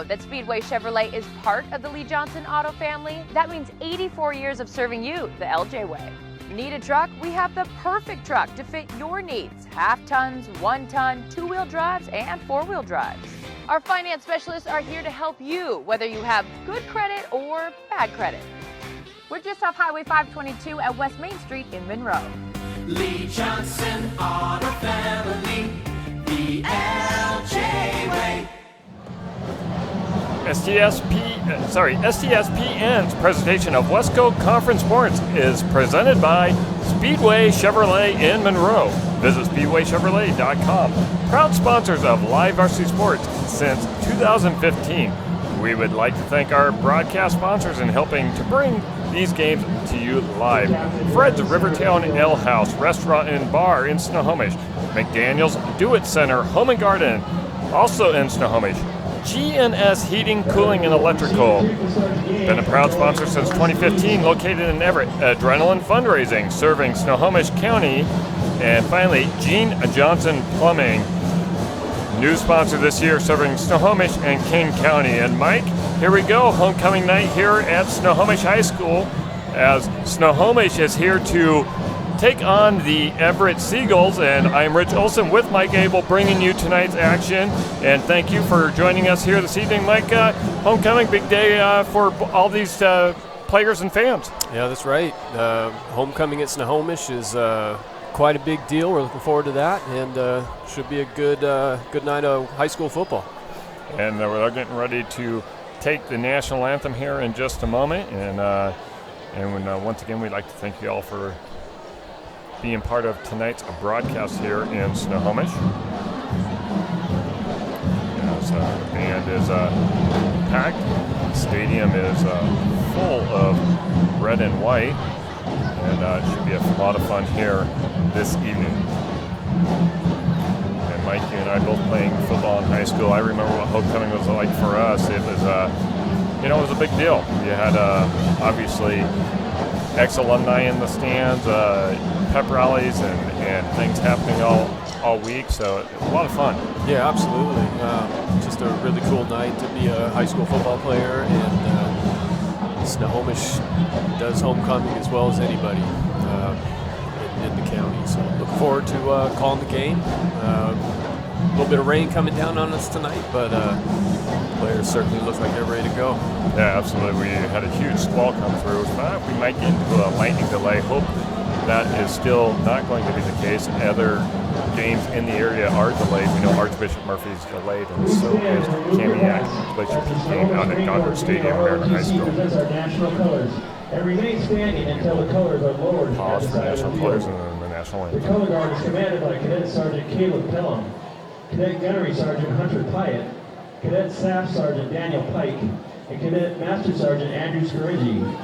that Speedway Chevrolet is part of the Lee Johnson Auto family? That means 84 years of serving you the LJ way. Need a truck? We have the perfect truck to fit your needs. Half tons, 1 ton, 2-wheel drives, and 4-wheel drives. Our finance specialists are here to help you, whether you have good credit or bad credit. We're just off Highway 522 at West Main Street in Monroe. Lee Johnson Auto Family, the LJ way. STSPN's presentation of West Coast Conference Sports is presented by Speedway Chevrolet in Monroe. Visit SpeedwayChevrolet.com. Proud sponsors of Live Varsity Sports since 2015. We would like to thank our broadcast sponsors in helping to bring these games to you live. Fred's Rivertown Ale House, Restaurant and Bar in Snohomish. McDaniel's Do-It Center, Home and Garden, also in Snohomish. G&S Heating, Cooling, and Electrical. Been a proud sponsor since 2015, located in Everett. Adrenaline Fundraising, serving Snohomish County. And finally, Gene Johnson Plumbing. New sponsor this year, serving Snohomish and King County. And Mike, here we go, homecoming night here at Snohomish High School, as Snohomish is here to take on the Everett Seagulls. And I'm Rich Olson with Mike Abel, bringing you tonight's action. And thank you for joining us here this evening, Mike. Homecoming, big day for all these players and fans. Yeah, that's right. Homecoming at Snohomish is quite a big deal. We're looking forward to that, and should be a good night of high school football. And we're getting ready to take the national anthem here in just a moment. And once again, we'd like to thank you all for being part of tonight's broadcast here in Snohomish. As the band is packed, the stadium is full of red and white, and it should be a lot of fun here this evening. And Mike, you and I both playing football in high school. I remember what homecoming was like for us. It was, it was a big deal. You had obviously ex-alumni in the stands, pep rallies, and things happening all week. So it was a lot of fun. Yeah, absolutely. Just a really cool night to be a high school football player, and Snohomish does homecoming as well as anybody in the county. So look forward to calling the game. A little bit of rain coming down on us tonight, but players certainly look like they're ready to go. Yeah, absolutely. We had a huge squall come through. We might get into a lightning delay. Hope that is still not going to be the case. Other games in the area are delayed. We know Archbishop Murphy's delayed, and so is Camiac Glacier Peak game out at Goddard Stadium, American High School. And remain standing until the colors are lowered. Pause for national players and then the national anthem. The color guard is commanded by Cadet Sergeant Caleb Pelham, Cadet Gunnery Sergeant Hunter Pyatt, Cadet Staff Sergeant Daniel Pike, and Cadet Master Sergeant Andrew Scarigi.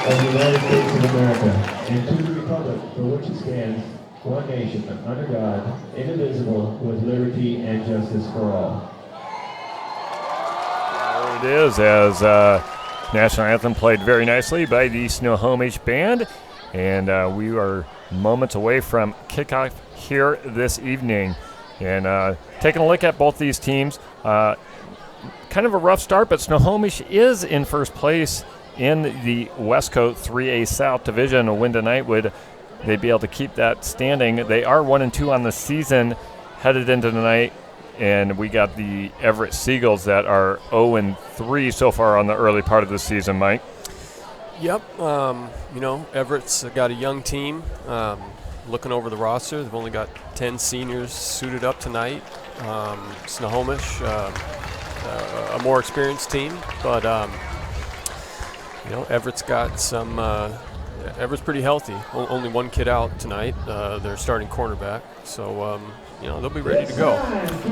Of the United States of America, and to the republic for which it stands, one nation, under God, indivisible, with liberty and justice for all. There it is, as national anthem played very nicely by the Snohomish Band. And we are moments away from kickoff here this evening. And taking a look at both these teams, kind of a rough start, but Snohomish is in first place in the Westcote 3A South Division. A win tonight would they'd be able to keep that standing. They are 1-2 on the season headed into tonight, and we got the Everett Seagulls that are 0-3 so far on the early part of the season, Mike. Yep. Everett's got a young team. Looking over the roster, they've only got 10 seniors suited up tonight. Snohomish, a more experienced team, but Everett's got some. Everett's pretty healthy. Only one kid out tonight. Their starting cornerback, so they'll be ready to go.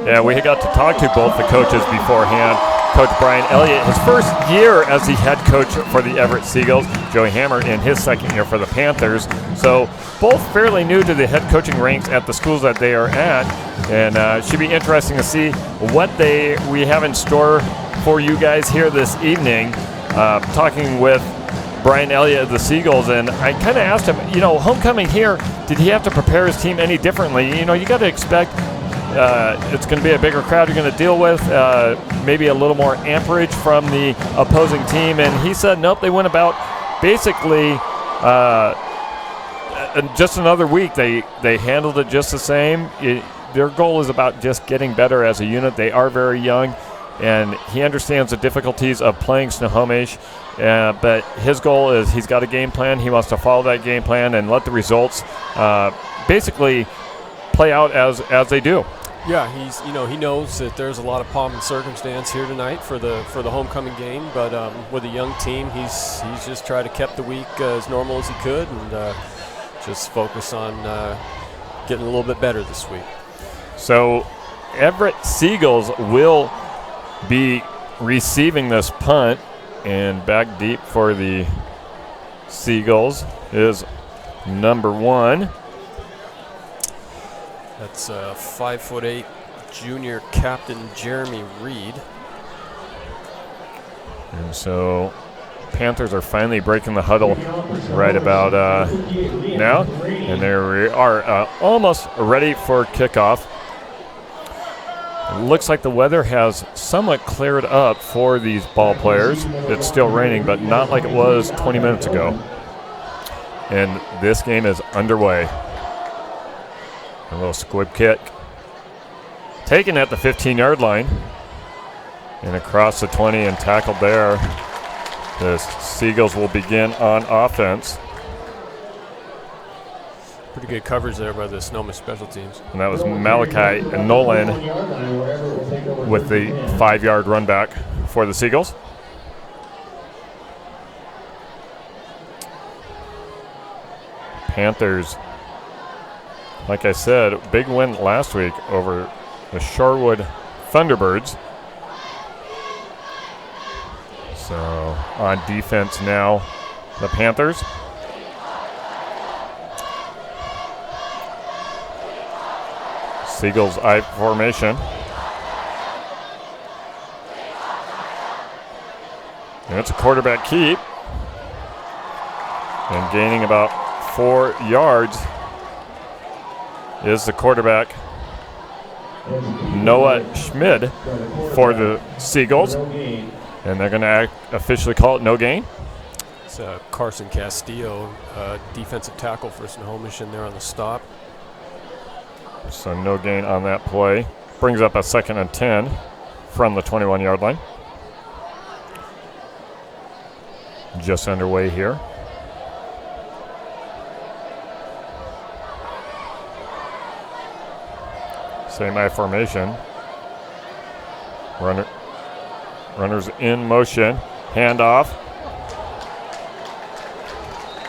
Yeah, we got to talk to both the coaches beforehand. Coach Brian Elliott, his first year as the head coach for the Everett Seagulls. Joey Hammer in his second year for the Panthers. So both fairly new to the head coaching ranks at the schools that they are at. And should be interesting to see what we have in store for you guys here this evening. Talking with Brian Elliott of the Seagulls, and I kind of asked him, homecoming here, did he have to prepare his team any differently? You got to expect it's going to be a bigger crowd you're going to deal with, maybe a little more amperage from the opposing team. And he said, nope, they went about basically just another week. They handled it just the same. Their goal is about just getting better as a unit. They are very young, and he understands the difficulties of playing Snohomish. But his goal is he's got a game plan. He wants to follow that game plan and let the results basically play out as they do. Yeah, he knows that there's a lot of pomp and circumstance here tonight for the homecoming game. But with a young team, he's just tried to keep the week as normal as he could, and just focus on getting a little bit better this week. So Everett Seagulls will be receiving this punt, and back deep for the Seagulls is number 1. That's 5'8" junior captain Jeremy Reed. And so Panthers are finally breaking the huddle right about now, and there we are, almost ready for kickoff. It looks like the weather has somewhat cleared up for these ball players. It's still raining, but not like it was 20 minutes ago. And this game is underway. A little squib kick. Taken at the 15-yard line. And across the 20 and tackled there. The Seagulls will begin on offense. Pretty good coverage there by the Snohomish special teams. And that was Malachi Nolan with the 5-yard run back for the Seagulls. Panthers, like I said, big win last week over the Shorewood Thunderbirds. So on defense now, the Panthers. Seagulls I formation. And it's a quarterback keep. And gaining about 4 yards is the quarterback, Noah Schmid, for the Seagulls. And they're going to officially call it no gain. It's Carson Castillo, defensive tackle for Snohomish, in there on the stop. So no gain on that play. Brings up a 2nd and 10 from the 21-yard line. Just underway here. Same I formation. Runners in motion. Handoff.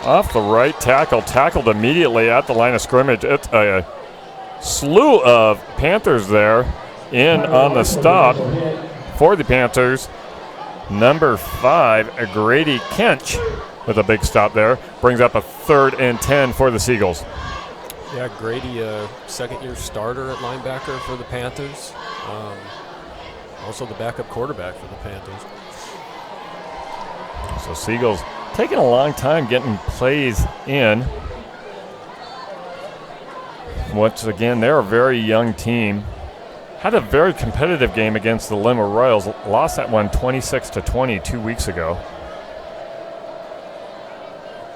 Off the right tackle. Tackled immediately at the line of scrimmage. It's a slew of Panthers there in on the stop for the Panthers. Number 5, Grady Kench with a big stop there. Brings up a 3rd and 10 for the Seagulls. Yeah, Grady, second-year starter at linebacker for the Panthers. Also the backup quarterback for the Panthers. So Seagulls taking a long time getting plays in. Once again, they're a very young team. Had a very competitive game against the Lima Royals. Lost that one 26-20 2 weeks ago.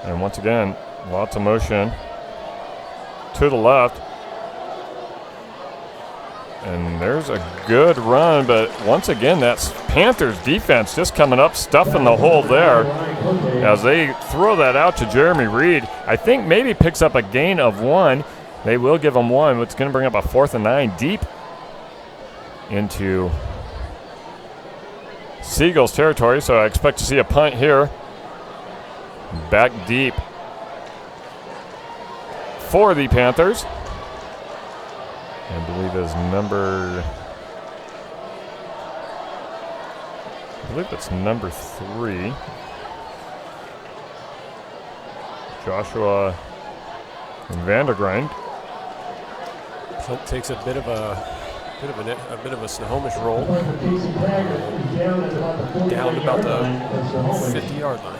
And once again, lots of motion to the left. And there's a good run, but once again, that's Panthers defense just coming up, stuffing the hole there as they throw that out to Jeremy Reed. I think maybe picks up a gain of 1. They will give them 1. It's going to bring up a 4th and 9 deep into Seagulls territory. So I expect to see a punt here. Back deep for the Panthers. I believe it's number 3. Joshua Vandergrind. Takes a bit of a Snohomish roll down about the 50-yard line.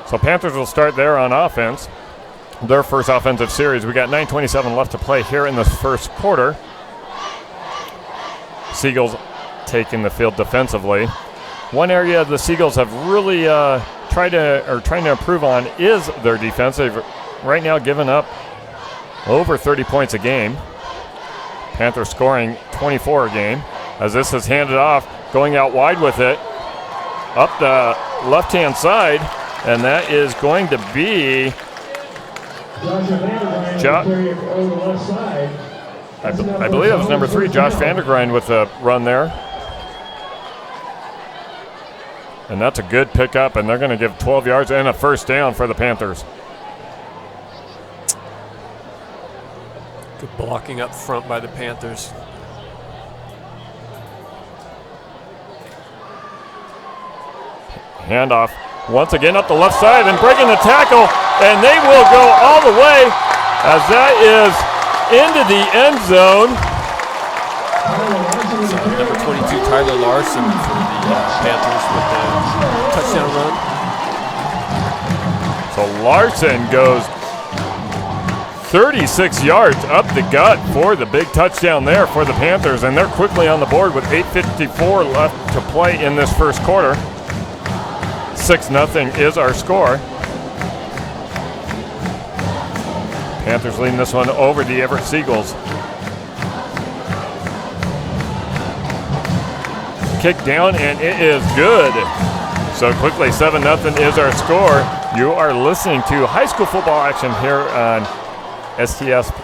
So Panthers will start there on offense. Their first offensive series. We got 9:27 left to play here in the first quarter. Seagulls taking the field defensively. One area the Seagulls have really trying to improve on is their defense. They've right now given up over 30 points a game. Panthers scoring 24 a game. As this is handed off, going out wide with it, up the left-hand side, and that is going to be I believe that was number 3, Josh Vandergrind with a run there. And that's a good pickup, and they're going to give 12 yards and a first down for the Panthers. Good blocking up front by the Panthers. Handoff once again up the left side and breaking the tackle, and they will go all the way as that is into the end zone. So number 22, Tyler Larson for the Panthers with the touchdown run. So Larson goes 36 yards up the gut for the big touchdown there for the Panthers, and they're quickly on the board with 8:54 left to play in this first quarter. 6-0 is our score. Panthers leading this one over the Everett Seagulls. Kick down, and it is good. So quickly, 7-0 is our score. You are listening to high school football action here on STSPN.com.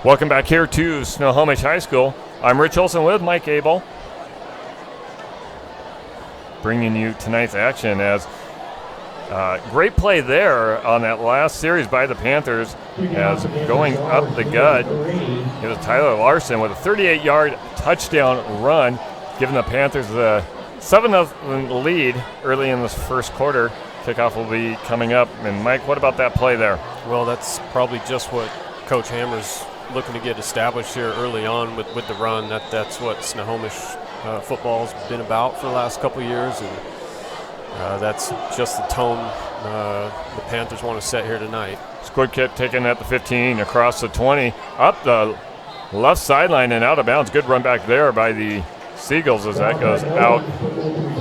Welcome back here to Snohomish High School. I'm Rich Olson with Mike Abel, bringing you tonight's action as great play there on that last series by the Panthers as going up the gut. It was Tyler Larson with a 38-yard touchdown run, giving the Panthers the 7-0 lead early in this first quarter. Kickoff will be coming up. And Mike, what about that play there? Well, that's probably just what Coach Hammer's looking to get established here early on with the run. That's what Snohomish football's been about for the last couple of years, and that's just the tone the Panthers want to set here tonight. Squid kick taken at the 15, across the 20, up the left sideline and out of bounds. Good run back there by the Seagulls as that goes out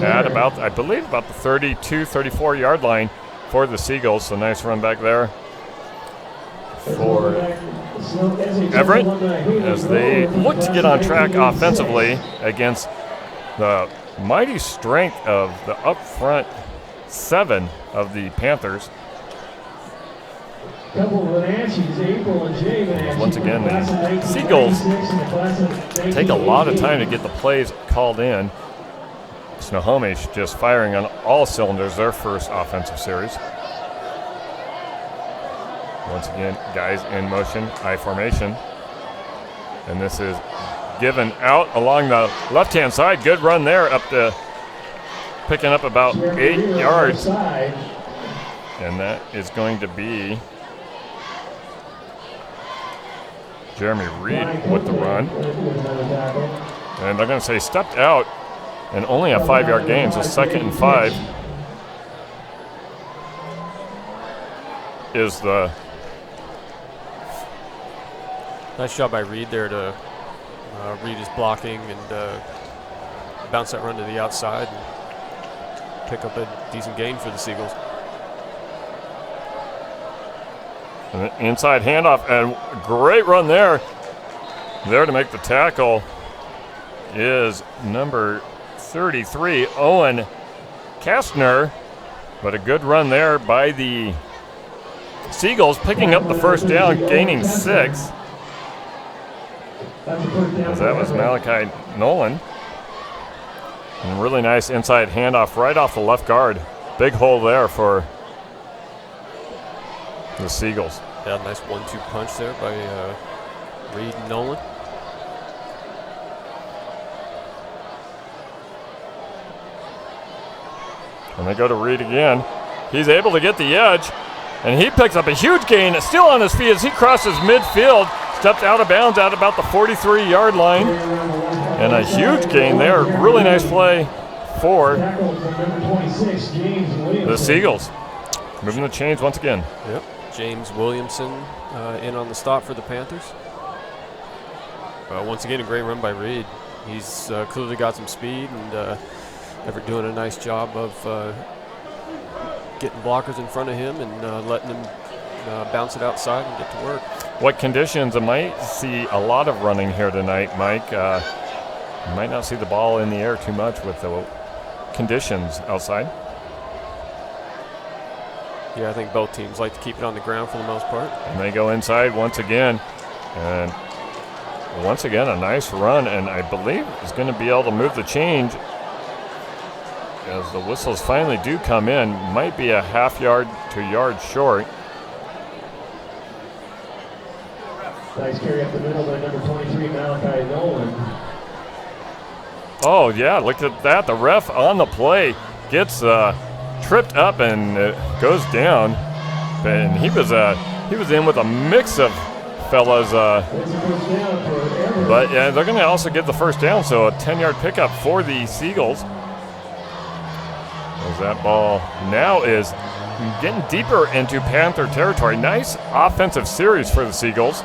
at about, I believe, about the 32, 34-yard line for the Seagulls. So nice run back there for Everett as they look to get on track offensively against the mighty strength of the up front 7 of the Panthers. Couple of Wenatchees, April and Jay Wenatchee. Once again, Class of the Seagulls 1996 and the class of take a lot of 1988. time to get the plays called in. Snohomish just firing on all cylinders, their first offensive series. Once again, guys in motion, I formation. And this is given out along the left-hand side. Good run there, up to picking up about 8 yards. And that is going to be Jeremy Reed with the run. And they're going to say stepped out and only a 5-yard gain, so 2nd and 5 is the... Nice job by Reed there to read his blocking and bounce that run to the outside and pick up a decent gain for the Seagulls. An inside handoff and great run there. There to make the tackle is number 33, Owen Kastner. But a good run there by the Seagulls, picking up the first down, gaining 6. As that was Malachi Nolan. And really nice inside handoff right off the left guard. Big hole there for the Seagulls. Yeah, nice 1-2 punch there by Reed and Nolan. And they go to Reed again. He's able to get the edge, and he picks up a huge gain, still on his feet as he crosses midfield, stepped out of bounds at about the 43-yard line. And a huge gain there. Really nice play for the Seagulls. Moving the chains once again. Yep. James Williamson in on the stop for the Panthers. Once again, a great run by Reed. He's clearly got some speed, and Everett doing a nice job of getting blockers in front of him and letting him bounce it outside and get to work. What conditions? I might see a lot of running here tonight, Mike. You might not see the ball in the air too much with the conditions outside. Yeah, I think both teams like to keep it on the ground for the most part. And they go inside once again. And once again, a nice run. And I believe is going to be able to move the change as the whistles finally do come in. Might be a half yard to yard short. Nice carry up the middle by number 23, Malachi Nolan. Oh, yeah, look at that. The ref on the play gets tripped up and it goes down. And he was in with a mix of fellas. But yeah, they're going to also get the first down, so a 10-yard pickup for the Seagulls. As that ball now is getting deeper into Panther territory. Nice offensive series for the Seagulls.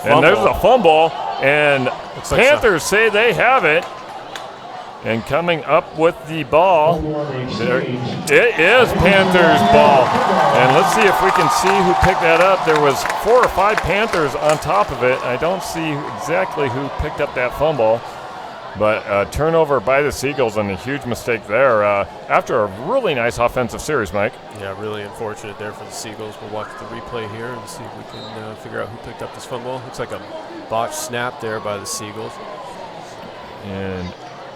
And there's a fumble, and Panthers say they have it. And coming up with the ball, there, it is Panthers' ball. And let's see if we can see who picked that up. There was 4 or 5 Panthers on top of it. I don't see exactly who picked up that fumble. But turnover by the Seagulls and a huge mistake there after a really nice offensive series, Mike. Yeah, really unfortunate there for the Seagulls. We'll watch the replay here and see if we can figure out who picked up this fumble. Looks like a botched snap there by the Seagulls. And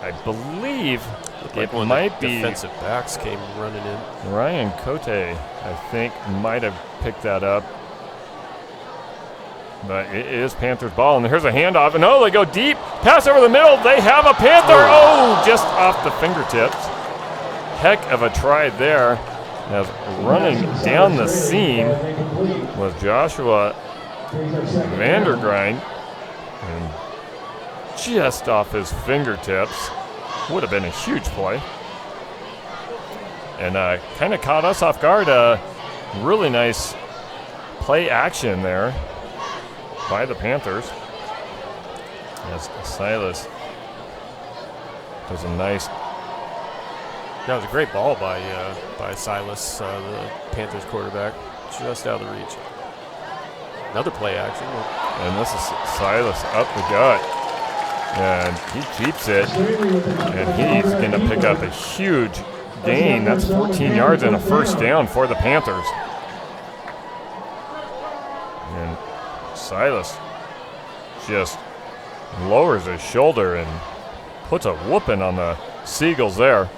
I believe like it might be defensive backs came running in. Ryan Cote, I think, might have picked that up. But it is Panthers' ball, and here's a handoff. And oh, they go deep, pass over the middle. They have a Panther. Oh, just off the fingertips. Heck of a try there. As running down the seam was Joshua Vandergrind. And just off his fingertips. Would have been a huge play. And kind of caught us off guard. Really nice play action there by the Panthers. As Silas does a nice. That was a great ball by Silas, the Panthers quarterback, just out of the reach. Another play action. And this is Silas up the gut. And he keeps it, and he's going to pick up a huge gain. That's 14 yards and a first down for the Panthers. And Silas just lowers his shoulder and puts a whooping on the Seagulls there.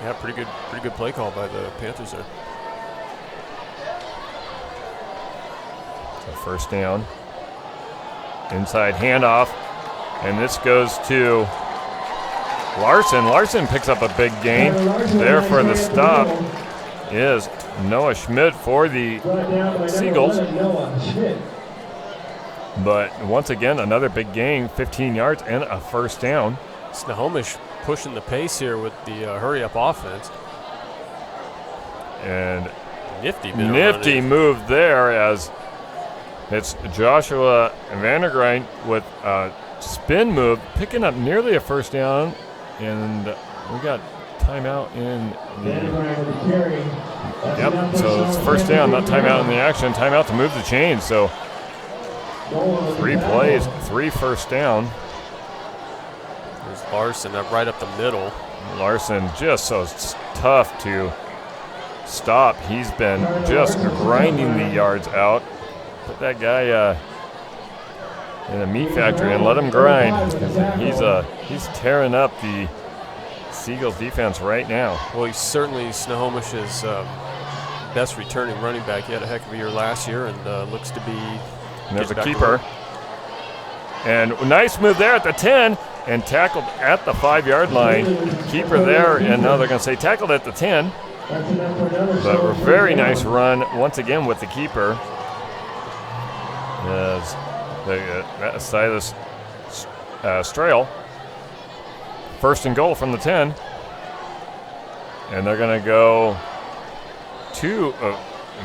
Yeah, pretty good play call by the Panthers there. So first down. Inside handoff, and this goes to Larson. Larson picks up a big gain. There for the stop is Noah Schmidt for the Seagulls. But once again, another big gain, 15 yards and a first down. Snohomish pushing the pace here with the hurry-up offense. And nifty move there as it's Joshua Vandergrind with a spin move, picking up nearly a first down, and we got timeout in the. Yep, so it's first down, not timeout in the action, timeout to move the chains. So 3 plays, 3 first down. There's Larson right up the middle. Larson just so tough to stop. He's been just grinding the yards out. Put that guy in a meat factory and let him grind. He's tearing up the Seagulls defense right now. Well, he's certainly Snohomish's best returning running back. He had a heck of a year last year and looks to be. And there's a keeper. And nice move there at the 10 and tackled at the 5-yard line. Keeper there, and now they're going to say tackled at the 10. But a very nice run once again with the keeper. As Silas Strail. First and goal from the 10. And they're going to go to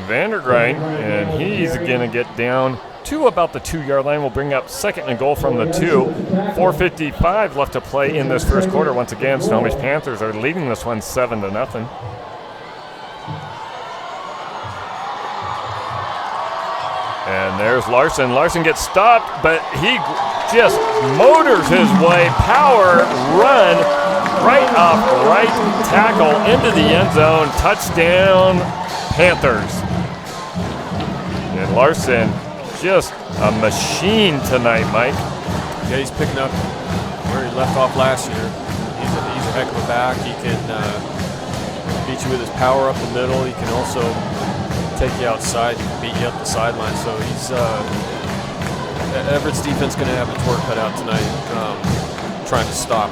Vandergrind, and he's going to get down to about the 2-yard line. Will bring up second and goal from the 2. 4:55 left to play in this first quarter. Once again, Snohomish Panthers are leading this one 7-0. And there's Larson. Larson gets stopped, but he just motors his way, power run right off right tackle into the end zone. Touchdown, Panthers. And Larson, just a machine tonight, Mike. Yeah, he's picking up where he left off last year. He's a heck of a back. He can beat you with his power up the middle. He can also take you outside and beat you up the sideline. So he's Everett's defense going to have its work cut out tonight, trying to stop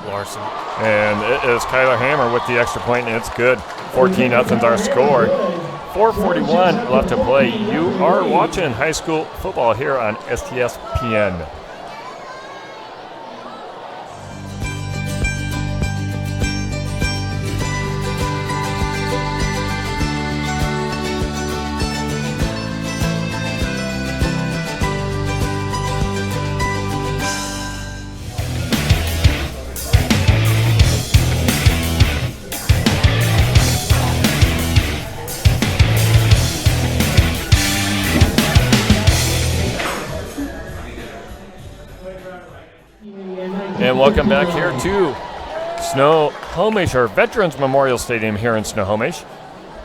Larson. And it is Kyler Hammer with the extra point, and it's good. 14-0's our score. 4:41 left to play. You are watching high school football here on STSPN. And welcome back here to Snohomish, or Veterans Memorial Stadium here in Snohomish,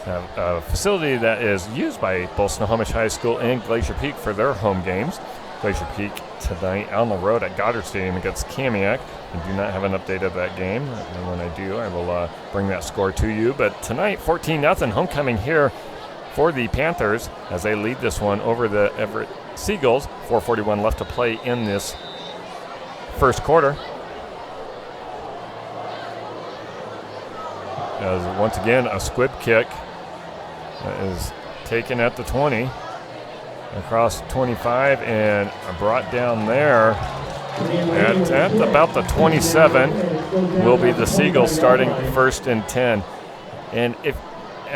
a facility that is used by both Snohomish High School and Glacier Peak for their home games. Glacier Peak tonight on the road at Goddard Stadium against Kamiak. I do not have an update of that game, and when I do, I will bring that score to you. But tonight, 14-0 homecoming here for the Panthers as they lead this one over the Everett Seagulls. 4:41 left to play in this first quarter. As once again, a squib kick is taken at the 20, across 25, and brought down there at about the 27 will be the Seagulls starting 1st and 10. And if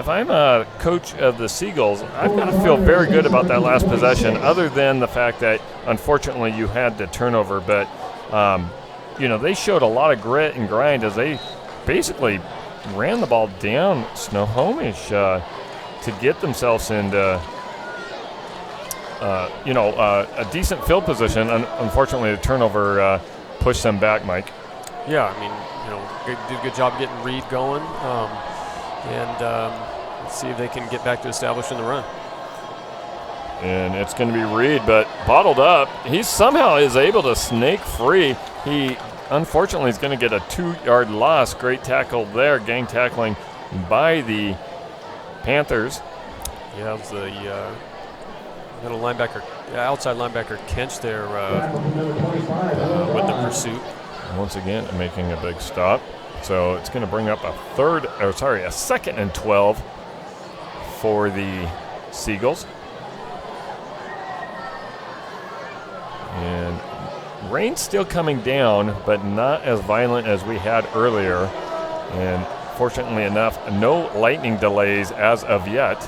I'm a coach of the Seagulls, I've got to feel very good about that last possession, other than the fact that unfortunately you had the turnover. But they showed a lot of grit and grind as they basically ran the ball down Snohomish to get themselves into a decent field position. Unfortunately, the turnover pushed them back, Mike. Yeah, I mean, did a good job getting Reed going, let's see if they can get back to establishing the run. And it's going to be Reed, but bottled up. He somehow is able to snake free. He, unfortunately, is going to get a 2-yard loss. Great tackle there, gang tackling by the Panthers. Yeah, it was the middle linebacker, outside linebacker Kench there with the pursuit. Once again, making a big stop. So it's going to bring up a 2nd and 12 for the Seagulls. And rain's still coming down, but not as violent as we had earlier. And fortunately enough, no lightning delays as of yet.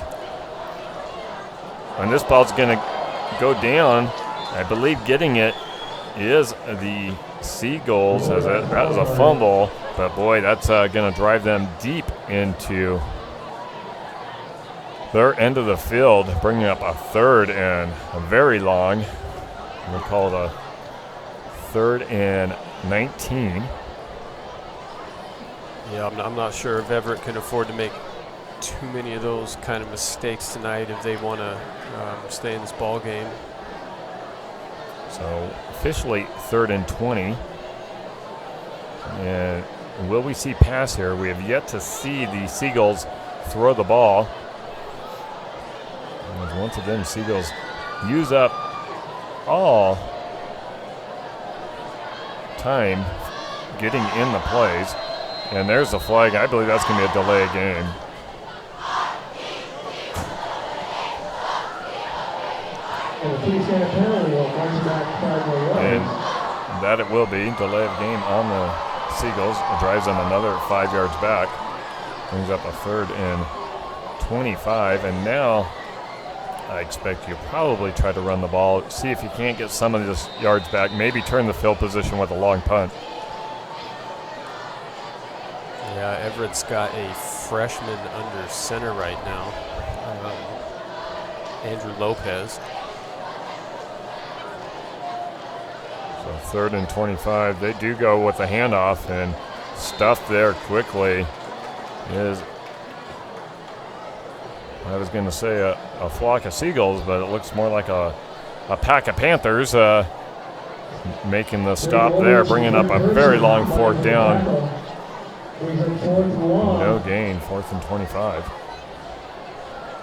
And this ball's going to go down. I believe getting it is the Seagulls as that was a fumble. But boy, that's going to drive them deep into their end of the field, bringing up a 3rd and a very long. We'll call it a 3rd and 19. Yeah, I'm not sure if Everett can afford to make too many of those kind of mistakes tonight if they want to stay in this ball game. So officially 3rd and 20. And will we see pass here? We have yet to see the Seagulls throw the ball. And once again, Seagulls use up all time getting in the plays. And there's the flag. I believe that's going to be a delay of game. And that it will be. Delay of game on the Seagulls. It drives them another 5 yards back. Brings up a 3rd and 25. And now I expect you probably try to run the ball, see if you can't get some of these yards back, maybe turn the field position with a long punt. Yeah, Everett's got a freshman under center right now, Andrew Lopez. So 3rd and 25. They do go with the handoff, and stuff there quickly is, I was going to say a flock of Seagulls, but it looks more like a pack of Panthers making the stop there, bringing up a very long 4th down. No gain, 4th and 25.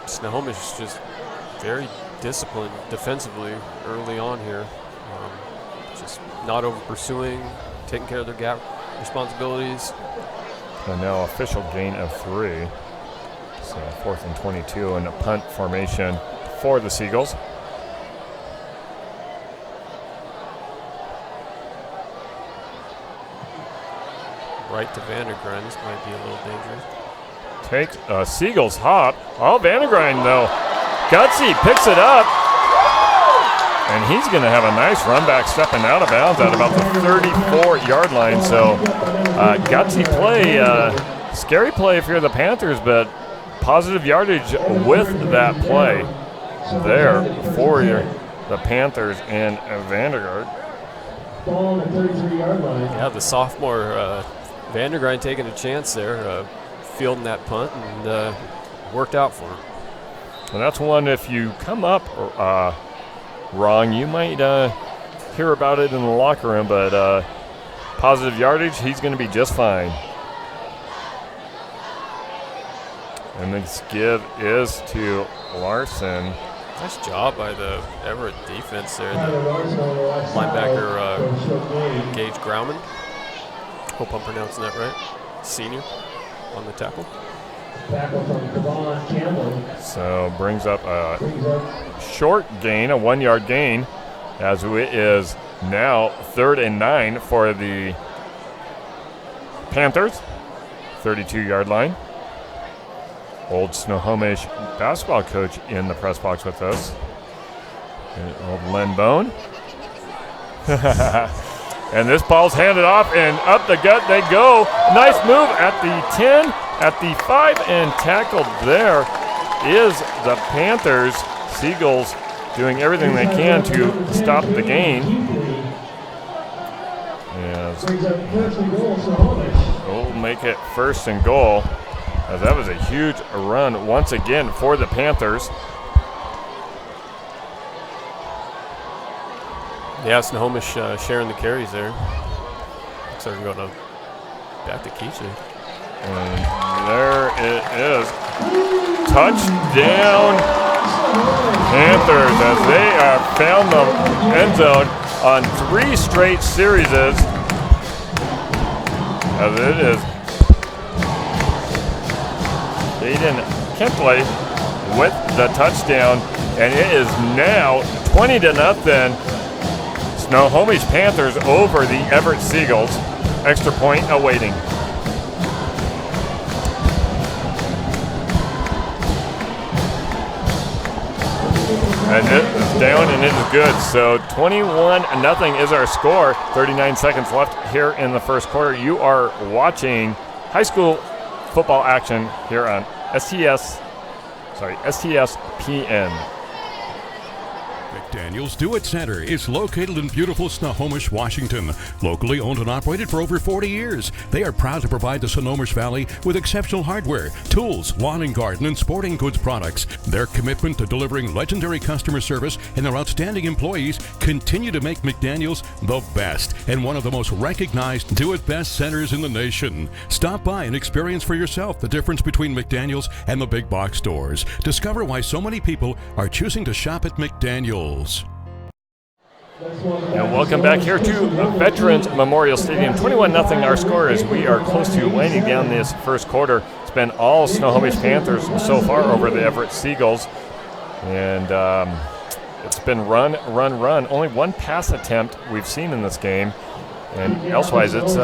Snohomish is just very disciplined defensively early on here. Just not over pursuing, taking care of their gap responsibilities. And now official gain of 3. So 4th and 22 and a punt formation for the Seagulls. Right to Vandergren. This might be a little dangerous. Takes a Seagulls hop. Oh, Vandergren, though. Gutsy picks it up. And he's going to have a nice run back stepping out of bounds at about the 34-yard line. So gutsy play. Scary play if you're the Panthers, but positive yardage with that play there for the Panthers and Vandergaard. Ball on the 33-yard line. Yeah, the sophomore Vandergren taking a chance there, fielding that punt, and worked out for him. And that's one, if you come up wrong, you might hear about it in the locker room, but positive yardage, he's going to be just fine. And this give is to Larson. Nice job by the Everett defense there. The linebacker, Gage Grauman. Hope I'm pronouncing that right. Senior on the tackle. Tackle from Kavon Campbell. So brings up a short gain, a 1-yard gain, as it is now 3rd and 9 for the Panthers. 32-yard line. Old Snohomish basketball coach in the press box with us. And old Len Bone. And this ball's handed off, and up the gut they go. Nice move at the 10, at the 5, and tackled there is the Panthers. Seagulls doing everything they can to stop the gain. Yes. We'll make it 1st and goal, as that was a huge run once again for the Panthers. Yeah, Snohomish sharing the carries there. Looks like we're going back to Keachley. And there it is. Touchdown Panthers, as they found the end zone on 3 straight series. As it is Aiden Kempley with the touchdown, and it is now 20-0. Snohomish Panthers over the Everett Seagulls. Extra point awaiting. And it is down and it is good. So 21-0 is our score. 39 seconds left here in the first quarter. You are watching high school football action here on STSPN. McDaniel's Do-It Center is located in beautiful Snohomish, Washington. Locally owned and operated for over 40 years, they are proud to provide the Snohomish Valley with exceptional hardware, tools, lawn and garden, and sporting goods products. Their commitment to delivering legendary customer service and their outstanding employees continue to make McDaniel's the best and one of the most recognized do-it-best centers in the nation. Stop by and experience for yourself the difference between McDaniel's and the big box stores. Discover why so many people are choosing to shop at McDaniel's. And welcome back here to Veterans Memorial Stadium. 21-0 our score as we are close to winding down this first quarter. It's been all Snohomish Panthers so far over the Everett Seagulls. And it's been run. Only 1 pass attempt we've seen in this game. And elsewise, it's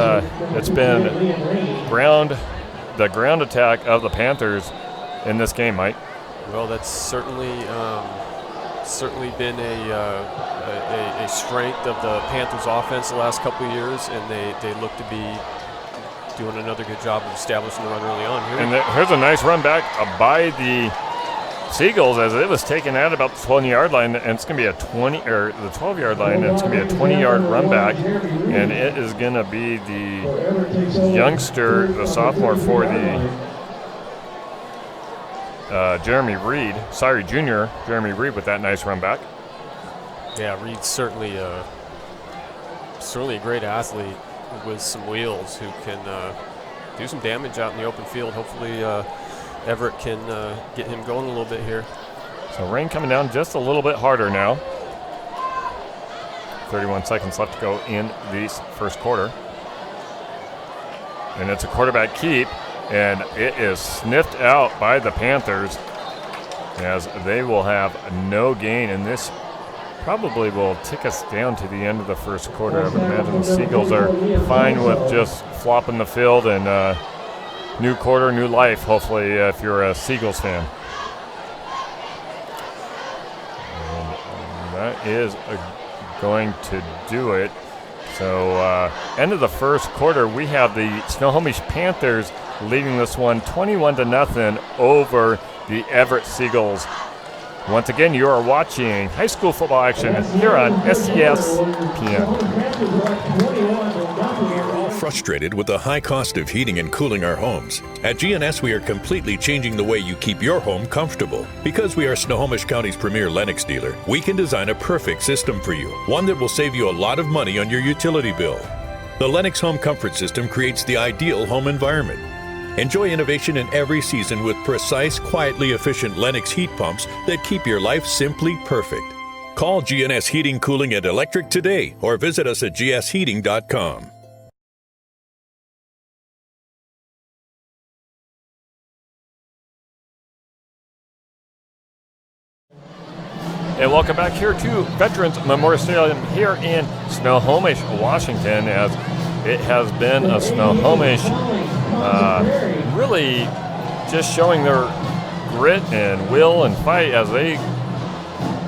been the ground attack of the Panthers in this game, Mike. Well, that's certainly been a strength of the Panthers offense the last couple of years, and they look to be doing another good job of establishing the run early on here. And here's a nice run back by the Seagulls as it was taken at about the 20-yard line, and it's going to be a 12-yard line, and it's going to be a 20-yard run back, and it is going to be the youngster, the sophomore for the junior Jeremy Reed with that nice run back. Yeah, Reed's certainly a great athlete with some wheels who can do some damage out in the open field. Hopefully Everett can get him going a little bit here. So rain coming down just a little bit harder now. 31 seconds left to go in this first quarter. And it's a quarterback keep, and it is sniffed out by the Panthers as they will have no gain, and this probably will tick us down to the end of the first quarter. I would imagine the Seagulls are fine with just flopping the field, and new quarter, new life, hopefully, if you're a Seagulls fan. And that is going to do it. So end of the first quarter, we have the Snohomish Panthers leading this one 21-0 over the Everett Seagulls. Once again, you are watching high school football action here on STSPN. We are all frustrated with the high cost of heating and cooling our homes. At GNS, we are completely changing the way you keep your home comfortable. Because we are Snohomish County's premier Lennox dealer, we can design a perfect system for you, one that will save you a lot of money on your utility bill. The Lennox Home Comfort System creates the ideal home environment. Enjoy innovation in every season with precise, quietly efficient Lennox heat pumps that keep your life simply perfect. Call GNS Heating, Cooling, and Electric today or visit us at gsheating.com. And welcome back here to Veterans Memorial Stadium here in Snohomish, Washington, as it has been a Snohomish really just showing their grit and will and fight as they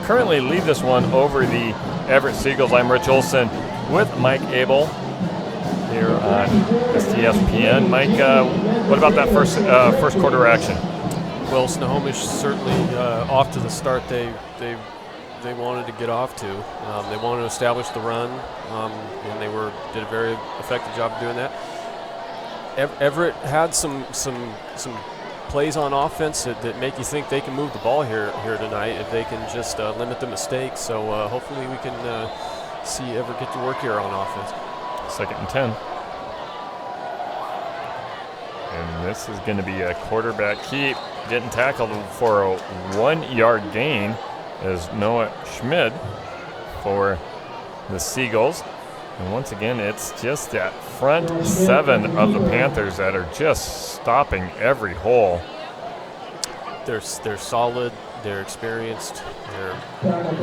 currently lead this one over the Everett Seagulls. I'm Rich Olson with Mike Abel here on STSPN. Mike, what about that first quarter action? Well, Snohomish certainly off to the start they they wanted to get off to. They wanted to establish the run, and they did a very effective job of doing that. Everett had some plays on offense that make you think they can move the ball here tonight if they can just limit the mistakes. So hopefully we can see Everett get to work here on offense. 2nd and 10. And this is going to be a quarterback keep, getting tackled for a 1-yard gain as Noah Schmid for the Seagulls. And once again, it's just that front 7 of the Panthers that are just stopping every hole. They're solid, they're experienced, they're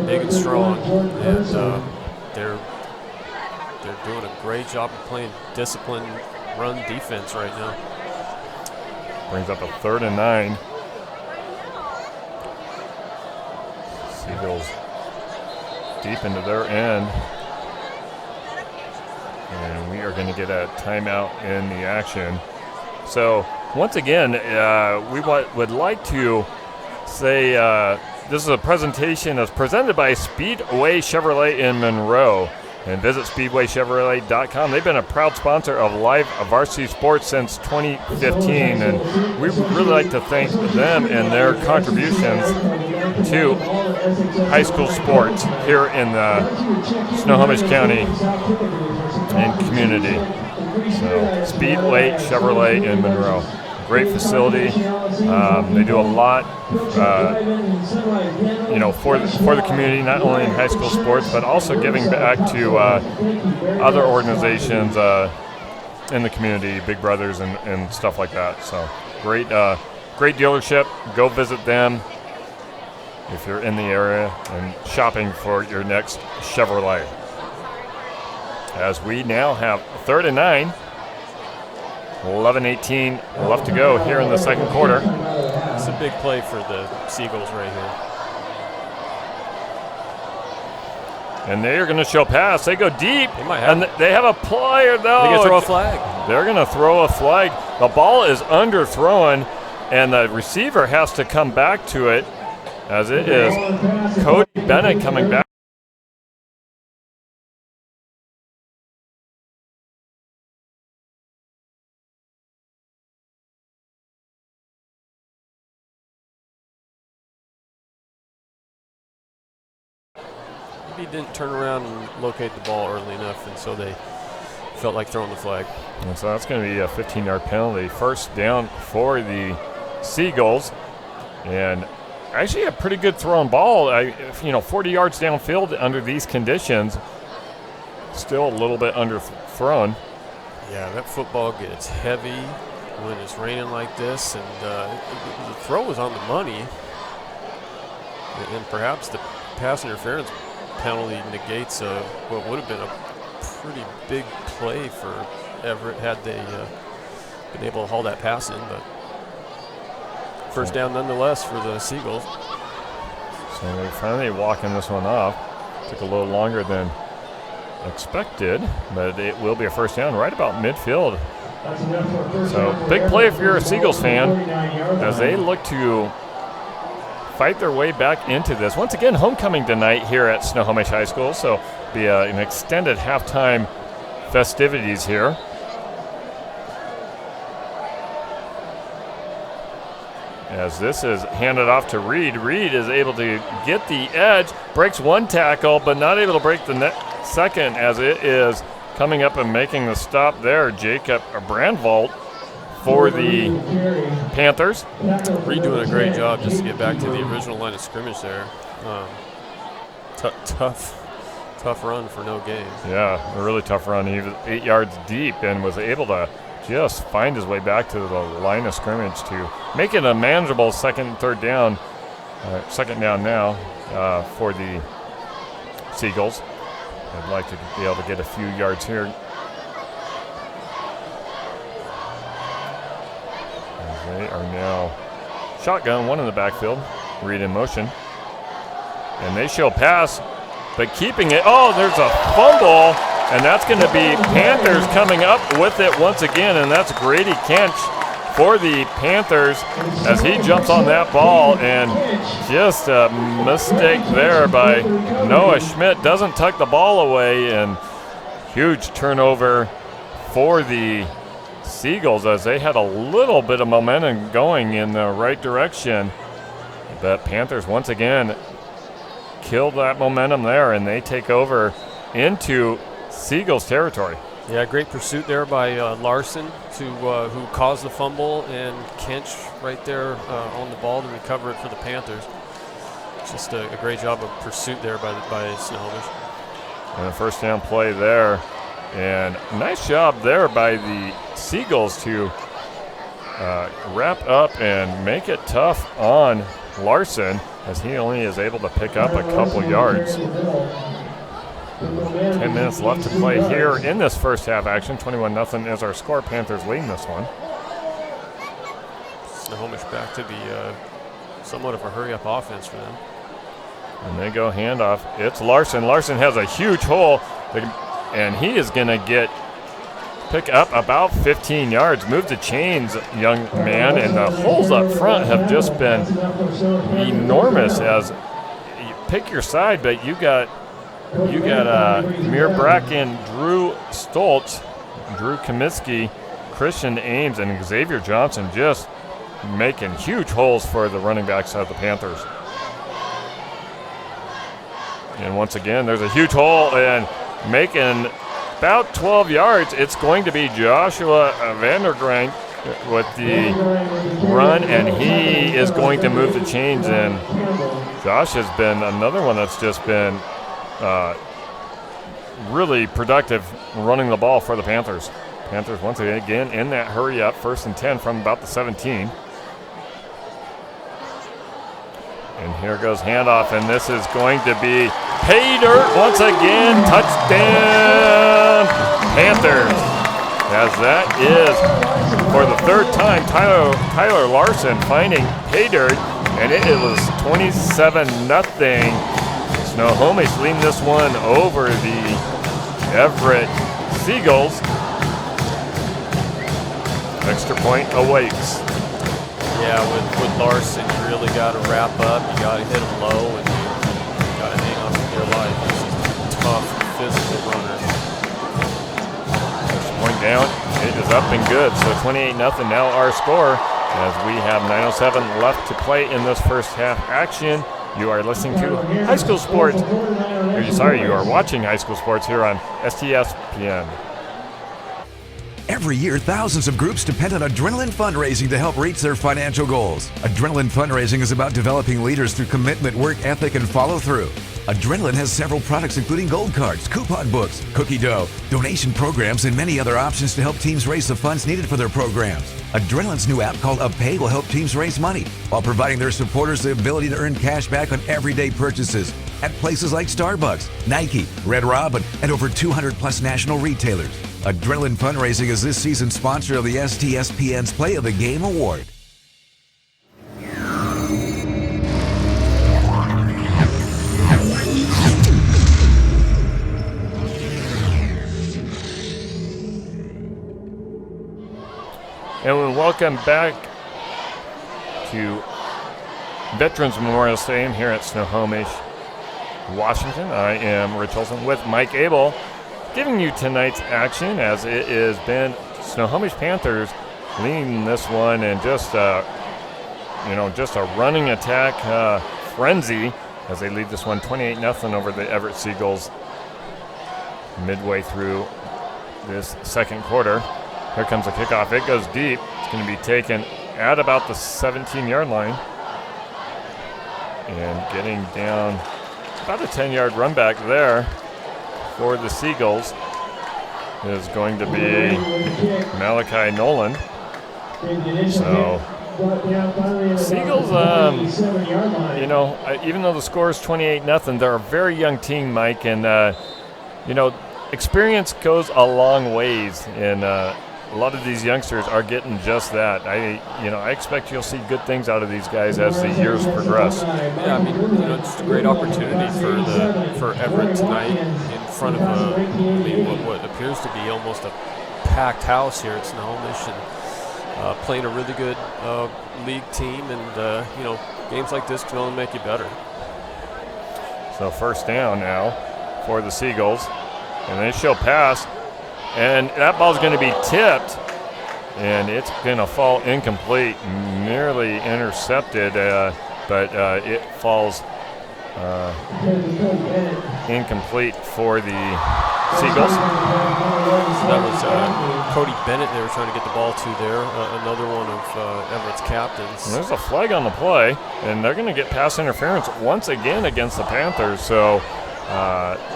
big and strong, and they're doing a great job of playing disciplined run defense right now. Brings up a 3rd and 9. Seagulls deep into their end. And we are going to get a timeout in the action. So once again, we would like to say this is a presentation that's presented by Speedway Chevrolet in Monroe. And visit SpeedwayChevrolet.com. They've been a proud sponsor of Live Varsity Sports since 2015, and we would really like to thank them and their contributions to high school sports here in the Snohomish County and community. So Speedway Chevrolet in Monroe. Great facility. They do a lot, for the community, not only in high school sports, but also giving back to other organizations in the community, Big Brothers and stuff like that. So great dealership. Go visit them if you're in the area and shopping for your next Chevrolet. As we now have 3rd and 9. 11:18 left to go here in the second quarter. It's a big play for the Seagulls right here. And they're going to show pass. They go deep. They might have. And they have a player, though. They can throw a flag. They're going to throw a flag. The ball is underthrown, and the receiver has to come back to it, as it is Cody Bennett coming back. He didn't turn around and locate the ball early enough, and so they felt like throwing the flag. And so that's going to be a 15-yard penalty. 1st down for the Seagulls. And actually a pretty good thrown ball. 40 yards downfield under these conditions. Still a little bit underthrown. Yeah, that football gets heavy when it's raining like this, and the throw was on the money. And perhaps the pass interference penalty negates what would have been a pretty big play for Everett had they been able to haul that pass in. But 1st down nonetheless for the Seagulls. So they're finally walking this one off. Took a little longer than expected, but it will be a 1st down right about midfield. So big play if you're a Seagulls fan as they look to fight their way back into this. Once again, homecoming tonight here at Snohomish High School, so be an extended halftime festivities here. As this is handed off to Reed. Reed is able to get the edge, breaks one tackle, but not able to break the second as it is coming up and making the stop there. Jacob Brandvold for the Panthers. Reed doing a great job just to get back to the original line of scrimmage there. Tough run for no gain. Yeah, a really tough run. He was 8 yards deep and was able to just find his way back to the line of scrimmage to make it a manageable second and 3rd down. Second down now for the Seagulls. I'd like to be able to get a few yards here. They are now shotgun, one in the backfield. Reed in motion. And they show pass, but keeping it. Oh, there's a fumble, and that's going to be Panthers coming up with it once again, and that's Grady Kench for the Panthers as he jumps on that ball, and just a mistake there by Noah Schmidt. Doesn't tuck the ball away, and huge turnover for the Seagulls as they had a little bit of momentum going in the right direction. But Panthers once again killed that momentum there, and they take over into Seagulls territory. Yeah, great pursuit there by Larson who caused the fumble, and Kench right there on the ball to recover it for the Panthers. Just a great job of pursuit there by Snohomish. And a first down play there. And nice job there by the Seagulls to wrap up and make it tough on Larson as he only is able to pick up a couple yards. 10 minutes left to play here in this first half action. 21-0 is our score. Panthers leading this one. Snohomish back to be somewhat of a hurry-up offense for them. And they go handoff. It's Larson. Larson has a huge hole, and he is going to pick up about 15 yards. Move the chains, young man, and the holes up front have just been enormous. As you pick your side, but you got Mir Bracken, Drew Stoltz, Drew Comiskey, Christian Ames, and Xavier Johnson just making huge holes for the running backs of the Panthers. And once again, there's a huge hole, and making about 12 yards, it's going to be Joshua Vandergrank with the run, and he is going to move the chains. And Josh has been another one that's just been really productive running the ball for the Panthers. Panthers once again in that hurry up, 1st and 10 from about the 17. And here goes handoff, and this is going to be pay dirt once again. Touchdown, Panthers. As that is, for the 3rd time, Tyler Larson finding pay dirt, and it was 27-0. Snohomish leading this one over the Everett Seagulls. Extra point awaits. Yeah, with Larson, you really got to wrap up. You got to hit him low, and you got to hang on for your life. He's a tough, physical runner. Extra point down. It is up and good. So 28-0 now our score as we have 9:07 left to play in this first half action. You are listening to high school sports. You are watching high school sports here on STSPN. Every year, thousands of groups depend on Adrenaline Fundraising to help reach their financial goals. Adrenaline Fundraising is about developing leaders through commitment, work ethic, and follow through. Adrenaline has several products including gold cards, coupon books, cookie dough, donation programs, and many other options to help teams raise the funds needed for their programs. Adrenaline's new app called UpPay will help teams raise money while providing their supporters the ability to earn cash back on everyday purchases at places like Starbucks, Nike, Red Robin, and over 200 plus national retailers. Adrenaline Fundraising is this season's sponsor of the STSPN's Play of the Game Award. And we welcome back to Veterans Memorial Stadium here at Snohomish, Washington. I am Rich Olson with Mike Abel, giving you tonight's action as it has been Snohomish Panthers leading this one, and just a running attack frenzy as they lead this one 28-0 over the Everett Seagulls midway through this second quarter. Here comes the kickoff. It goes deep. It's going to be taken at about the 17-yard line. And getting down about a 10-yard run back there for the Seagulls is going to be Malachi Nolan. So Seagulls, even though the score is 28-0, they're a very young team, Mike, and experience goes a long ways, and a lot of these youngsters are getting just that. I expect you'll see good things out of these guys as the years progress. Yeah, just a great opportunity for Everett tonight in front of what appears to be almost a packed house here at Snohomish, and playing a really good league team, and games like this can only make you better. So first down now for the Seagulls, and they show pass, and that ball's going to be tipped, and it's going to fall incomplete, nearly intercepted, but it falls incomplete for the Seagulls. So that was Cody Bennett they were trying to get the ball to there, another one of Everett's captains. And there's a flag on the play, and they're going to get pass interference once again against the Panthers. So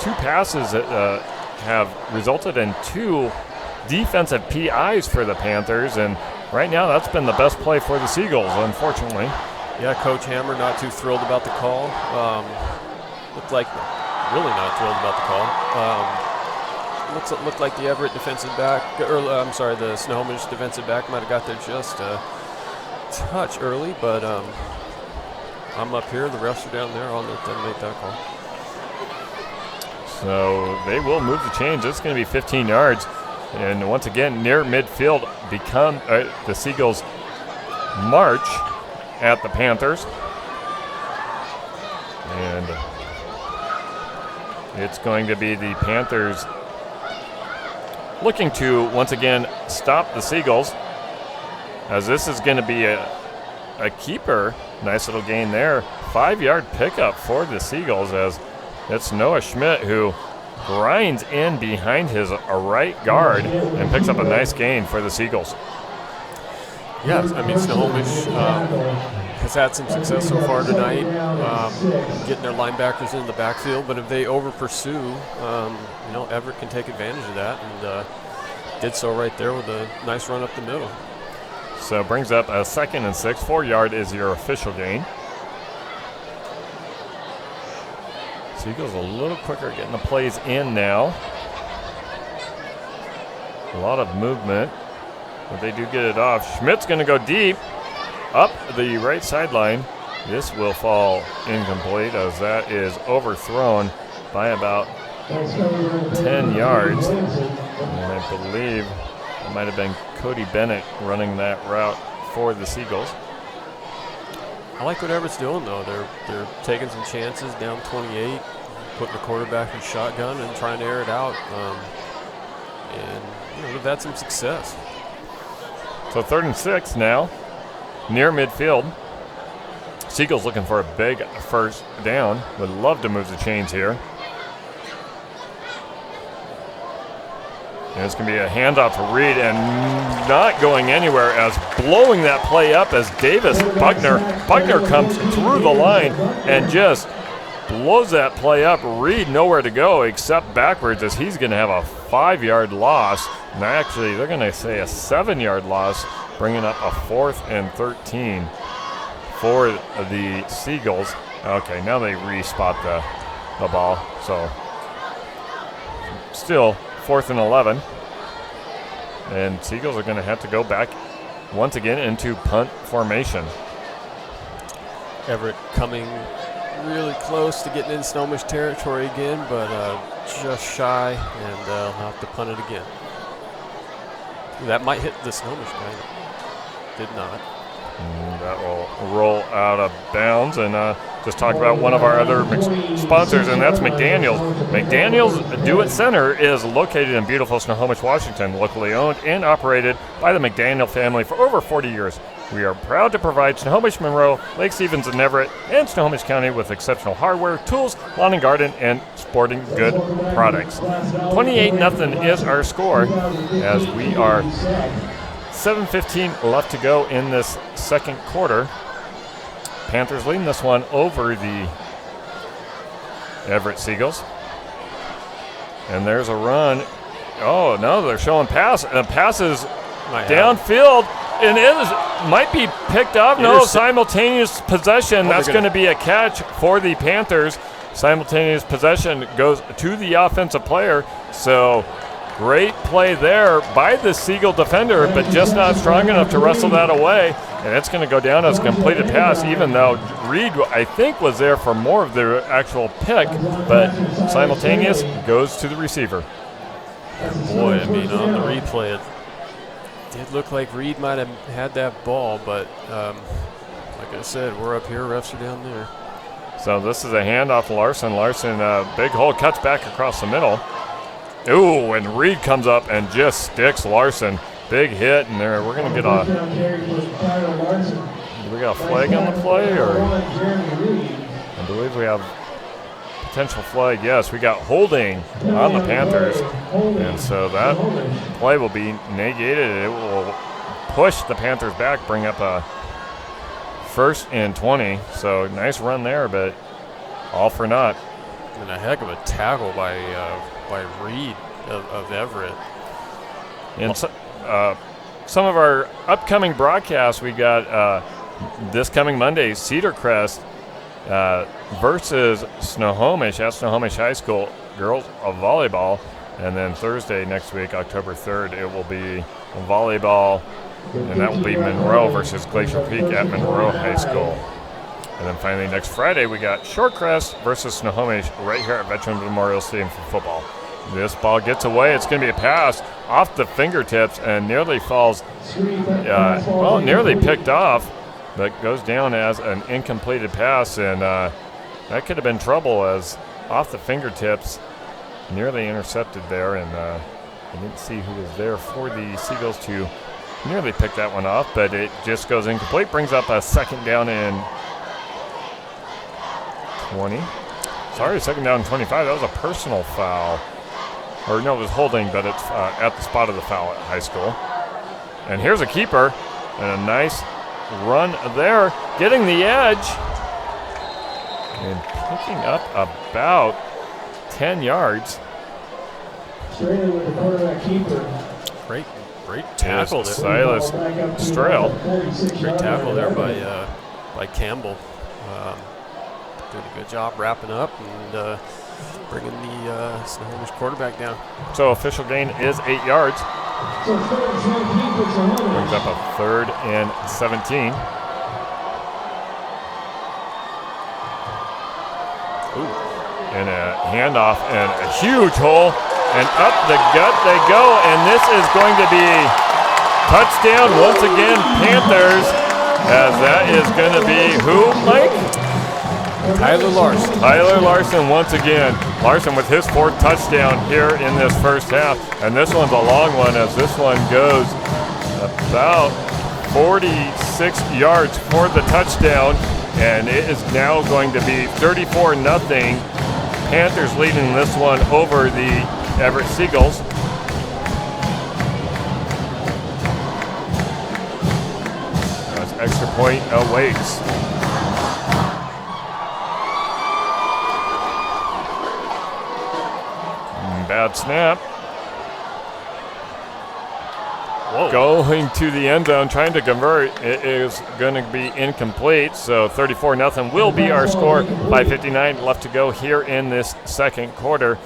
2 passes have resulted in 2 defensive PIs for the Panthers, and right now that's been the best play for the Seagulls, unfortunately. Yeah, Coach Hammer not too thrilled about the call. Looked like really not thrilled about the call. Looked like the Everett defensive back, the Snohomish defensive back might have got there just a touch early, but I'm up here, the refs are down there, I'll let them make that call. So they will move the chains. It's going to be 15 yards. And once again, near midfield, the Seagulls march at the Panthers. And it's going to be the Panthers looking to, once again, stop the Seagulls, as this is going to be a keeper. Nice little gain there. 5-yard pickup for the Seagulls, as it's Noah Schmidt who grinds in behind his right guard and picks up a nice gain for the Seagulls. Yeah, I mean, Snohomish has had some success so far tonight, getting their linebackers in the backfield, but if they over-pursue, Everett can take advantage of that, and did so right there with a nice run up the middle. So brings up a 2nd and 6. 4-yard is your official gain. Seagulls a little quicker getting the plays in now. A lot of movement, but they do get it off. Schmidt's going to go deep up the right sideline. This will fall incomplete, as that is overthrown by about 10 yards. And I believe it might have been Cody Bennett running that route for the Seagulls. I like what Everett's doing, though. They're taking some chances down 28, putting the quarterback in shotgun and trying to air it out. And they've had some success. So 3rd and 6 now, near midfield. Seagulls looking for a big first down. Would love to move the chains here. And it's going to be a handoff to Reed, and not going anywhere, as blowing that play up as Davis Buckner comes through the line and just blows that play up. Reed nowhere to go except backwards, as he's going to have a 5-yard loss. And actually, they're going to say a 7-yard loss, bringing up a 4th and 13 for the Seagulls. Okay, now they re-spot the ball. So still 4th and 11. And Seagulls are going to have to go back once again into punt formation. Everett coming really close to getting in Snohomish territory again, but just shy, and they'll have to punt it again. That might hit the Snohomish guy. Did not. That will roll out of bounds, and just talk about one of our other sponsors, and that's McDaniel's. McDaniel's Do-It Center is located in beautiful Snohomish, Washington, locally owned and operated by the McDaniel family for over 40 years. We are proud to provide Snohomish, Monroe, Lake Stevens, and Everett, and Snohomish County with exceptional hardware, tools, lawn and garden, and sporting good products. 28-0 is our score, as we are 7:15 left to go in this second quarter. Panthers leading this one over the Everett Seagulls. And there's a run. Oh, no, they're showing passes downfield. And it might be picked up. No, simultaneous possession. That's going to be a catch for the Panthers. Simultaneous possession goes to the offensive player. So great play there by the Seagull defender, but just not strong enough to wrestle that away. And it's going to go down as a completed pass, even though Reed, I think, was there for more of the actual pick, but simultaneous goes to the receiver. Boy, I mean, on the replay, Did look like Reed might have had that ball, but like I said, we're up here, refs are down there. So this is a handoff to Larson. Larson, big hole, cuts back across the middle. Ooh, and Reed comes up and just sticks Larson. Big hit, and there we're going to get a. Do we got a flag on the play, or? I believe we have potential flag. Yes, we got holding on the Panthers, and so that play will be negated. It will push the Panthers back, bring up a 1st and 20. So nice run there, but all for naught. And a heck of a tackle by Reed of Everett. And so, some of our upcoming broadcasts, we got this coming Monday, Cedar Crest versus Snohomish at Snohomish High School, girls of volleyball. And then Thursday next week, October 3rd, it will be volleyball, and that will be Monroe versus Glacier Peak at Monroe High School. And then finally next Friday, we got Shorecrest versus Snohomish right here at Veterans Memorial Stadium for football. This ball gets away. It's going to be a pass off the fingertips and nearly falls, nearly picked off, but goes down as an incompleted pass, and that could have been trouble as off the fingertips, nearly intercepted there, and I didn't see who was there for the Seagulls to nearly pick that one off, but it just goes incomplete, brings up a 2nd down and 20. Sorry, 2nd down and 25. That was a personal foul. Or no, it was holding, but it's at the spot of the foul at high school. And here's a keeper, and a nice run there, getting the edge, and picking up about 10 yards. Straight with the quarterback keeper. Great tackle there. Silas Strail. Great tackle there by Campbell. Doing a good job wrapping up and bringing the Snohomish quarterback down. So official gain is 8 yards. Brings up a 3rd and 17. Ooh. And a handoff and a huge hole. And up the gut they go. And this is going to be touchdown once again, Panthers. As that is going to be who, Mike? Tyler Larson. Tyler Larson once again. Larson with his 4th touchdown here in this first half. And this one's a long one as this one goes about 46 yards for the touchdown. And it is now going to be 34-0. Panthers leading this one over the Everett Seagulls. As extra point awaits. Bad snap. Whoa. Going to the end zone, trying to convert. It is going to be incomplete. So 34-0 will be our score. 5:59 left to go here in this second quarter.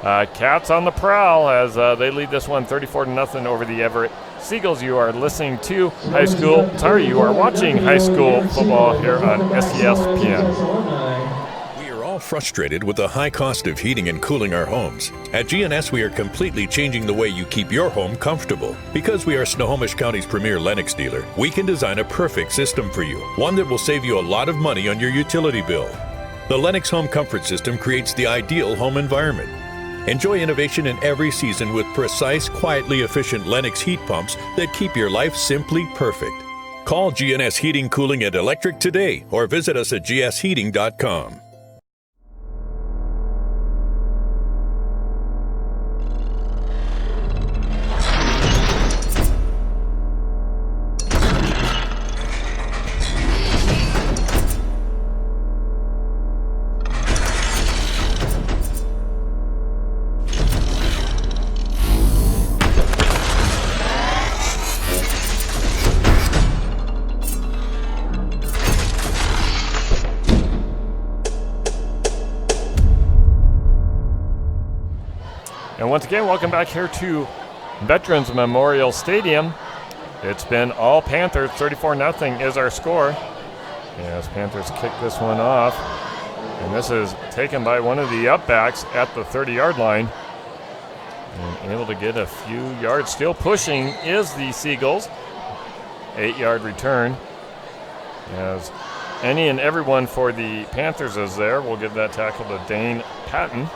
Cats on the prowl as they lead this one 34-0 over the Everett Seagulls. You are listening to you are watching high school football here on STSPN. Frustrated with the high cost of heating and cooling our homes. At GNS, we are completely changing the way you keep your home comfortable. Because we are Snohomish County's premier Lennox dealer, we can design a perfect system for you, one that will save you a lot of money on your utility bill. The Lennox Home Comfort System creates the ideal home environment. Enjoy innovation in every season with precise, quietly efficient Lennox heat pumps that keep your life simply perfect. Call GNS Heating, Cooling, and Electric today or visit us at gsheating.com. And once again, welcome back here to Veterans Memorial Stadium. It's been all Panthers. 34-0 is our score. As Panthers kick this one off. And this is taken by one of the upbacks at the 30-yard line. And able to get a few yards. Still pushing is the Seagulls. 8-yard return. As any and everyone for the Panthers is there. We'll give that tackle to Dane Patton.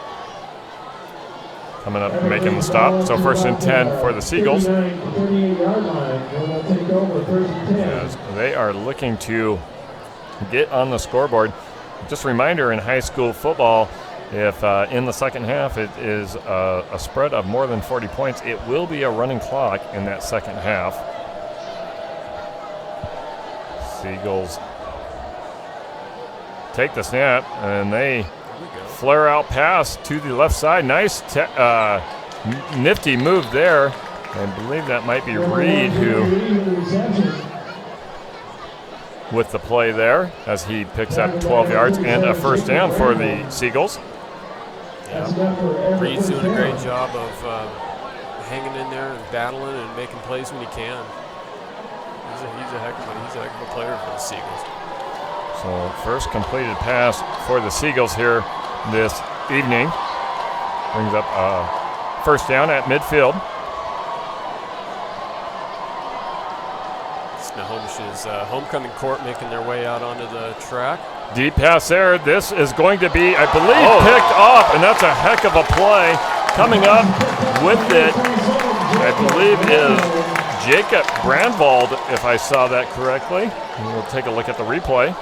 Coming up and making the stop. So 1st and 10 for the Seagulls. As they are looking to get on the scoreboard. Just a reminder, in high school football, if in the second half it is a spread of more than 40 points, it will be a running clock in that second half. Seagulls take the snap, and they flare out pass to the left side. Nice nifty move there. I believe that might be Reed with the play there, as he picks up 12 yards and a first down for the Seagulls. Yeah. Reed's doing a great job of hanging in there and battling and making plays when he can. He's a heck of a player for the Seagulls. So first completed pass for the Seagulls here this evening. Brings up a first down at midfield. Snohomish's homecoming court making their way out onto the track. Deep pass there. This is going to be, I believe, picked off, and that's a heck of a play. Coming up with it, I believe, is Jacob Brandwald, if I saw that correctly. And we'll take a look at the replay.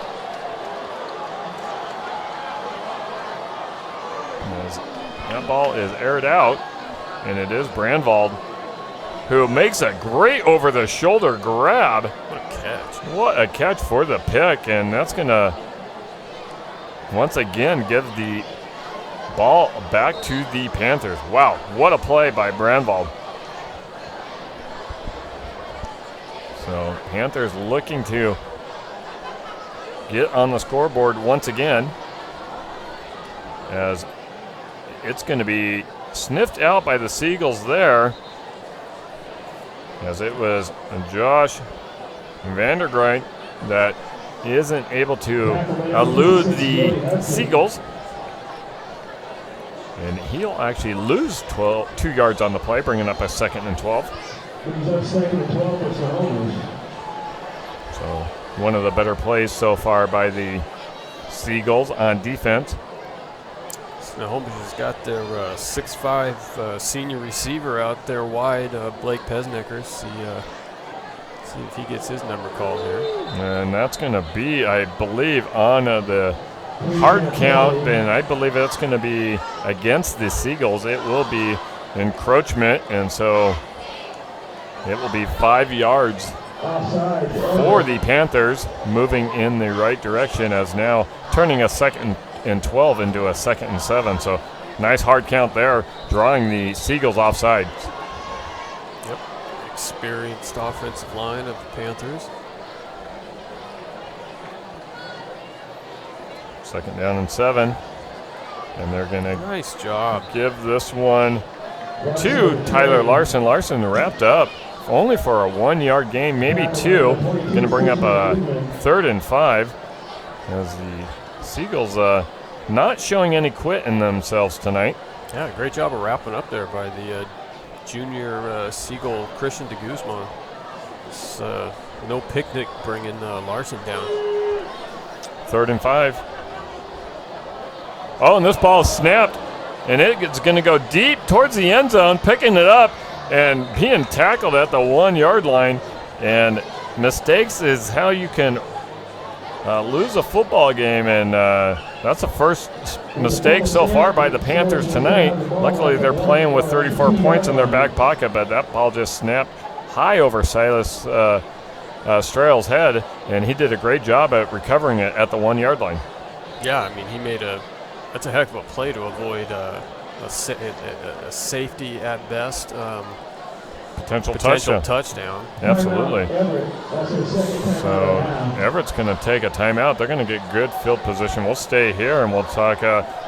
As that ball is aired out, and it is Brandwald who makes a great over-the-shoulder grab. What a catch. What a catch for the pick, and that's going to once again give the ball back to the Panthers. Wow, what a play by Brandwald. So Panthers looking to get on the scoreboard once again, as it's going to be sniffed out by the Seagulls there, as it was Josh Vandergreit that isn't able to elude the Seagulls. And he'll actually lose 2 yards on the play, bringing up a 2nd and 12. So one of the better plays so far by the Seagulls on defense. Snohomish has got their 6'5" senior receiver out there wide, Blake Pesnicker. See if he gets his number called here. And that's going to be, I believe, on the hard count, and I believe that's going to be against the Seagulls. It will be encroachment, and so it will be 5 yards for the Panthers, moving in the right direction, as now turning a 2nd and 12 into a 2nd and 7. So nice hard count there, drawing the Seagulls offside. Yep, experienced offensive line of the Panthers. 2nd down and 7, and they're going to nice job give this one to Tyler Larson. Larson wrapped up only for a 1 yard gain, maybe 2. Going to bring up a 3rd and 5, as the Seagulls not showing any quit in themselves tonight. Yeah, great job of wrapping up there by the junior Seagull Christian de Guzman. It's no picnic bringing Larson down. 3rd and 5. Oh, and this ball is snapped, and it's going to go deep towards the end zone, picking it up and being tackled at the 1 yard line. And mistakes is how you can lose a football game, and that's the first mistake so far by the Panthers tonight. Luckily, they're playing with 34 points in their back pocket, but that ball just snapped high over Silas Strahl's head, and he did a great job at recovering it at the 1 yard line. Yeah, I mean, that's a heck of a play to avoid a safety at best. Potential touchdown. Absolutely. So Everett's going to take a timeout. They're going to get good field position. We'll stay here, and we'll talk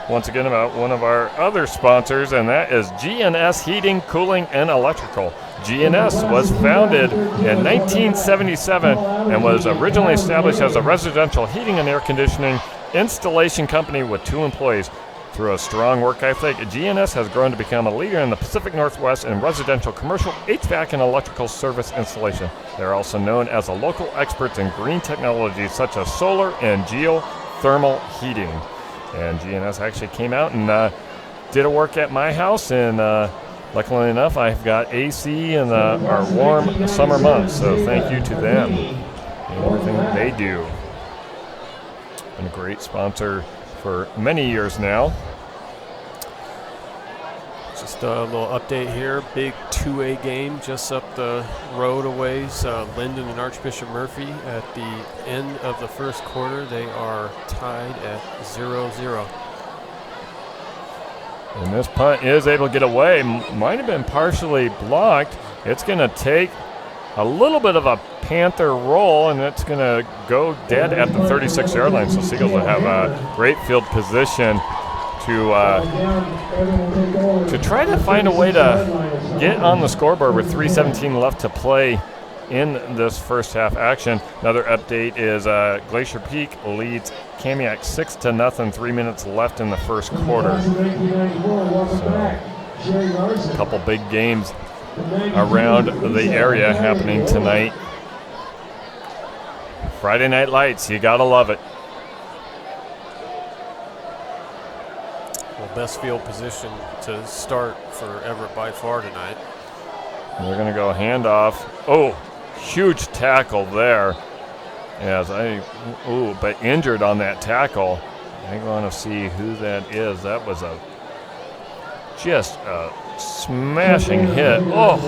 once again about one of our other sponsors, and that is GNS Heating, Cooling, and Electrical. GNS was founded in 1977 and was originally established as a residential heating and air conditioning installation company with 2 employees. Through a strong work ethic, GNS has grown to become a leader in the Pacific Northwest in residential, commercial, HVAC, and electrical service installation. They're also known as the local experts in green technologies such as solar and geothermal heating. And GNS actually came out and did a work at my house, and luckily enough, I've got AC in our warm summer months, so thank you to them and everything that they do. Been a great sponsor for many years now. Just a little update here. Big 2A game just up the road a ways. Linden and Archbishop Murphy at the end of the first quarter. They are tied at 0-0. And this punt is able to get away. Might have been partially blocked. It's going to take a little bit of a Panther roll, and it's going to go dead at the 36-yard line. So Seagulls will have a great field position to try to find a way to get on the scoreboard with 3:17 left to play in this first half action. Another update is Glacier Peak leads Kamiak 6-0, 3 minutes left in the first quarter. So, a couple big games around the area happening tonight. Friday Night Lights, you gotta love it. Well, best field position to start for Everett by far tonight. They're gonna go handoff. Oh, huge tackle there. But injured on that tackle. I want to see who that is. That was just a smashing hit. Oh!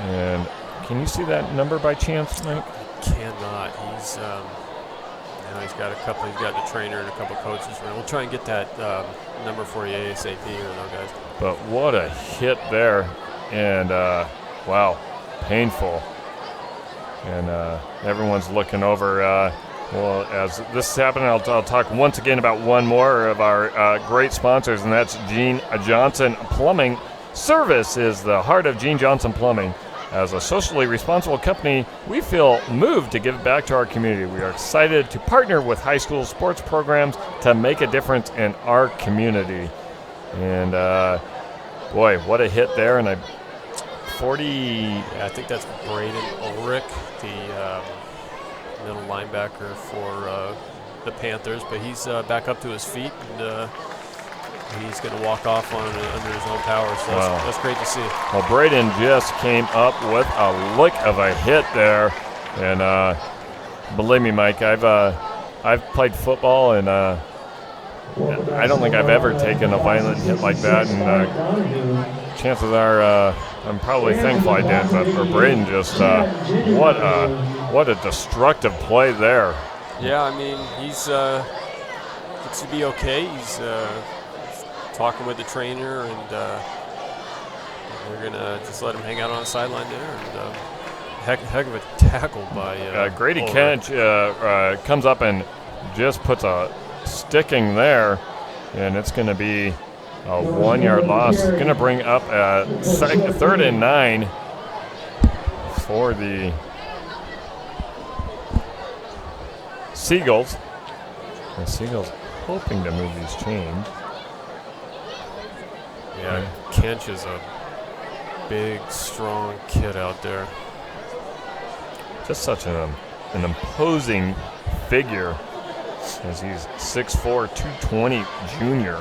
And can you see that number by chance, Mike? Cannot. He's he's got the trainer and a couple coaches. We'll try and get that number for you ASAP here, though, guys. But what a hit there. And wow, painful. And everyone's looking over. Well, as this is happening, I'll talk once again about one more of our great sponsors, and that's Gene Johnson Plumbing. Service is the heart of Gene Johnson Plumbing. As a socially responsible company, we feel moved to give back to our community. We are excited to partner with high school sports programs to make a difference in our community. And boy, what a hit there. And I think that's Braden Ulrich, the middle linebacker for the Panthers, but he's back up to his feet, and he's going to walk off on under his own power, so that's great to see. Well, Braden just came up with a lick of a hit there, and believe me, Mike, I've played football, and I don't think I've ever taken a violent hit like that, and chances are I'm probably thankful I did, but for Braden, just what a destructive play there. Yeah, I mean, he's looks to be okay. He's talking with the trainer, and we're gonna just let him hang out on the sideline there. And heck of a tackle by Grady Kent comes up and just puts a sticking there, and it's going to be a 1 yard loss. It's going to bring up a 3rd and 9 for the Seagulls. The Seagulls hoping to move these chains. Yeah, Kench is a big, strong kid out there. Just such an imposing figure, as he's 6'4", 220 junior.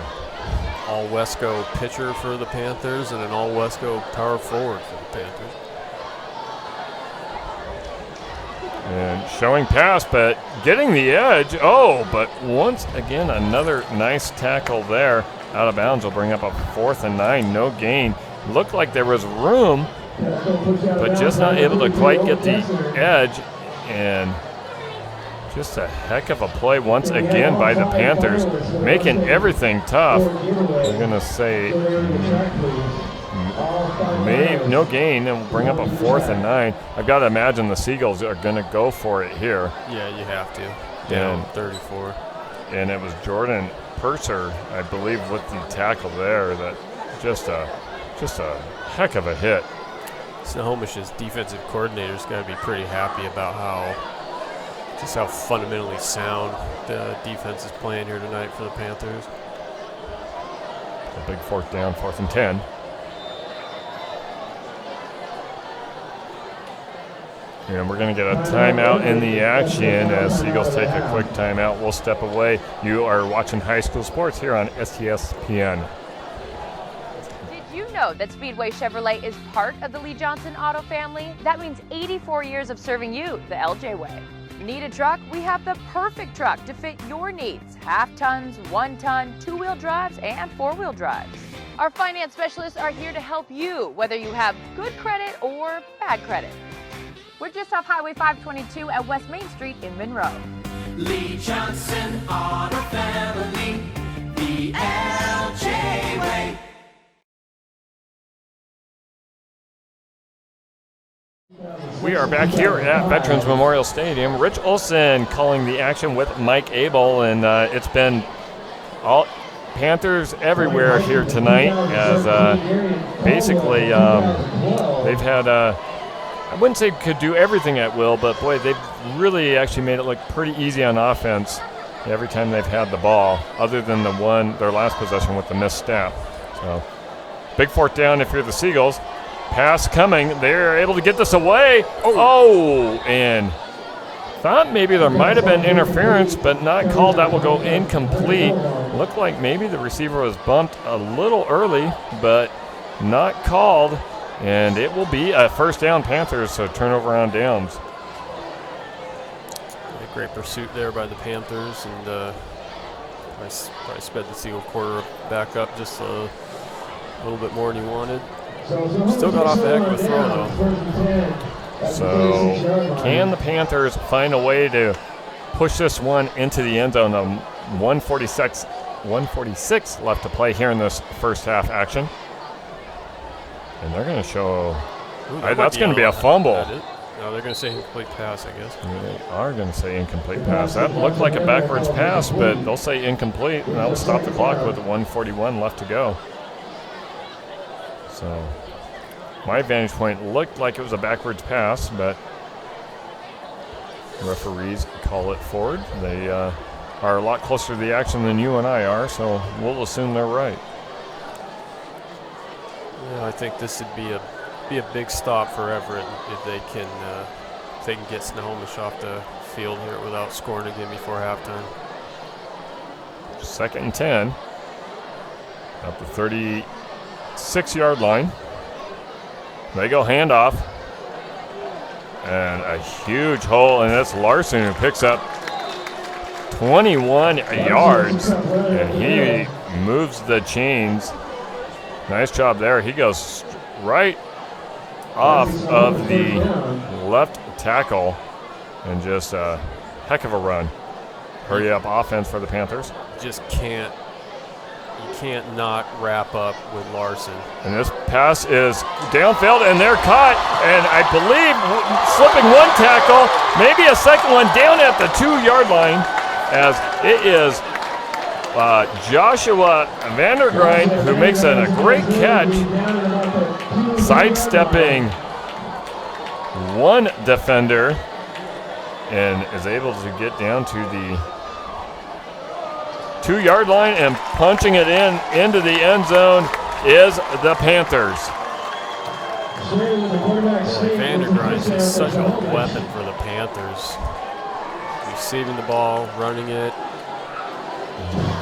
All-Wesco pitcher for the Panthers and an all-Wesco power forward for the Panthers. And showing pass, but getting the edge. Oh, but once again, another nice tackle there. Out of bounds will bring up a 4th and 9, no gain. Looked like there was room, but just not able to quite get the edge. And just a heck of a play once again by the Panthers, making everything tough. We're going to say no gain, and we'll bring up a 4th and 9. I've got to imagine the Seagulls are going to go for it here. Yeah, you have to. Down 34. And it was Jordan Purser, I believe, with the tackle there. That just a heck of a hit. Snohomish's defensive coordinator's got to be pretty happy about how just how fundamentally sound the defense is playing here tonight for the Panthers. A big 4th down, 4th and 10. And we're going to get a timeout in the action as Seagulls take a quick timeout. We'll step away. You are watching high school sports here on STSPN. Did you know that Speedway Chevrolet is part of the Lee Johnson Auto family? That means 84 years of serving you the LJ way. Need a truck? We have the perfect truck to fit your needs. Half tons, 1 ton, 2-wheel drives, and 4-wheel drives. Our finance specialists are here to help you, whether you have good credit or bad credit. We're just off Highway 522 at West Main Street in Monroe. Lee Johnson Auto Family, the LJ way. We are back here at Veterans Memorial Stadium. Rich Olson calling the action with Mike Abel, and it's been all Panthers everywhere here tonight as basically they've had I wouldn't say could do everything at will, but boy, they've really actually made it look pretty easy on offense every time they've had the ball, other than their last possession with the missed step. So big 4th down if you're the Seagulls. Pass coming. They're able to get this away. And thought maybe there might have been interference, but not called. That will go incomplete. Looked like maybe the receiver was bumped a little early, but not called. And it will be a 1st down Panthers, so turnover on downs. A great pursuit there by the Panthers, and probably sped the Seagull quarter back up just a little bit more than he wanted. Still got off the heck of a throw, though. So can the Panthers find a way to push this one into the end zone? 146 left to play here in this first half action. And they're going to show that's going to be a fumble. No, they're going to say incomplete pass, I guess. They are going to say incomplete pass. That looked like a backwards pass, but they'll say incomplete, and that will stop the clock with 1:41 left to go. So my vantage point looked like it was a backwards pass, but referees call it forward. They are a lot closer to the action than you and I are, so we'll assume they're right. Yeah, I think this would be a big stop for Everett if they can get Snohomish off the field here without scoring again before halftime. 2nd and 10 at the 36-yard line. They go handoff, and a huge hole, and that's Larson who picks up 21 yards, and he moves the chains. Nice job there. He goes right off of the left tackle, and just a heck of a run. Hurry up offense for the Panthers. You can't not wrap up with Larson. And this pass is downfield, and they're caught, and I believe slipping one tackle, maybe a second one down at the 2-yard line, as it is Joshua Vandergrind, who makes a great catch, sidestepping one defender, and is able to get down to the 2-yard line, and punching it into the end zone is the Panthers. Vandergrind is such a weapon for the Panthers. Receiving the ball, running it.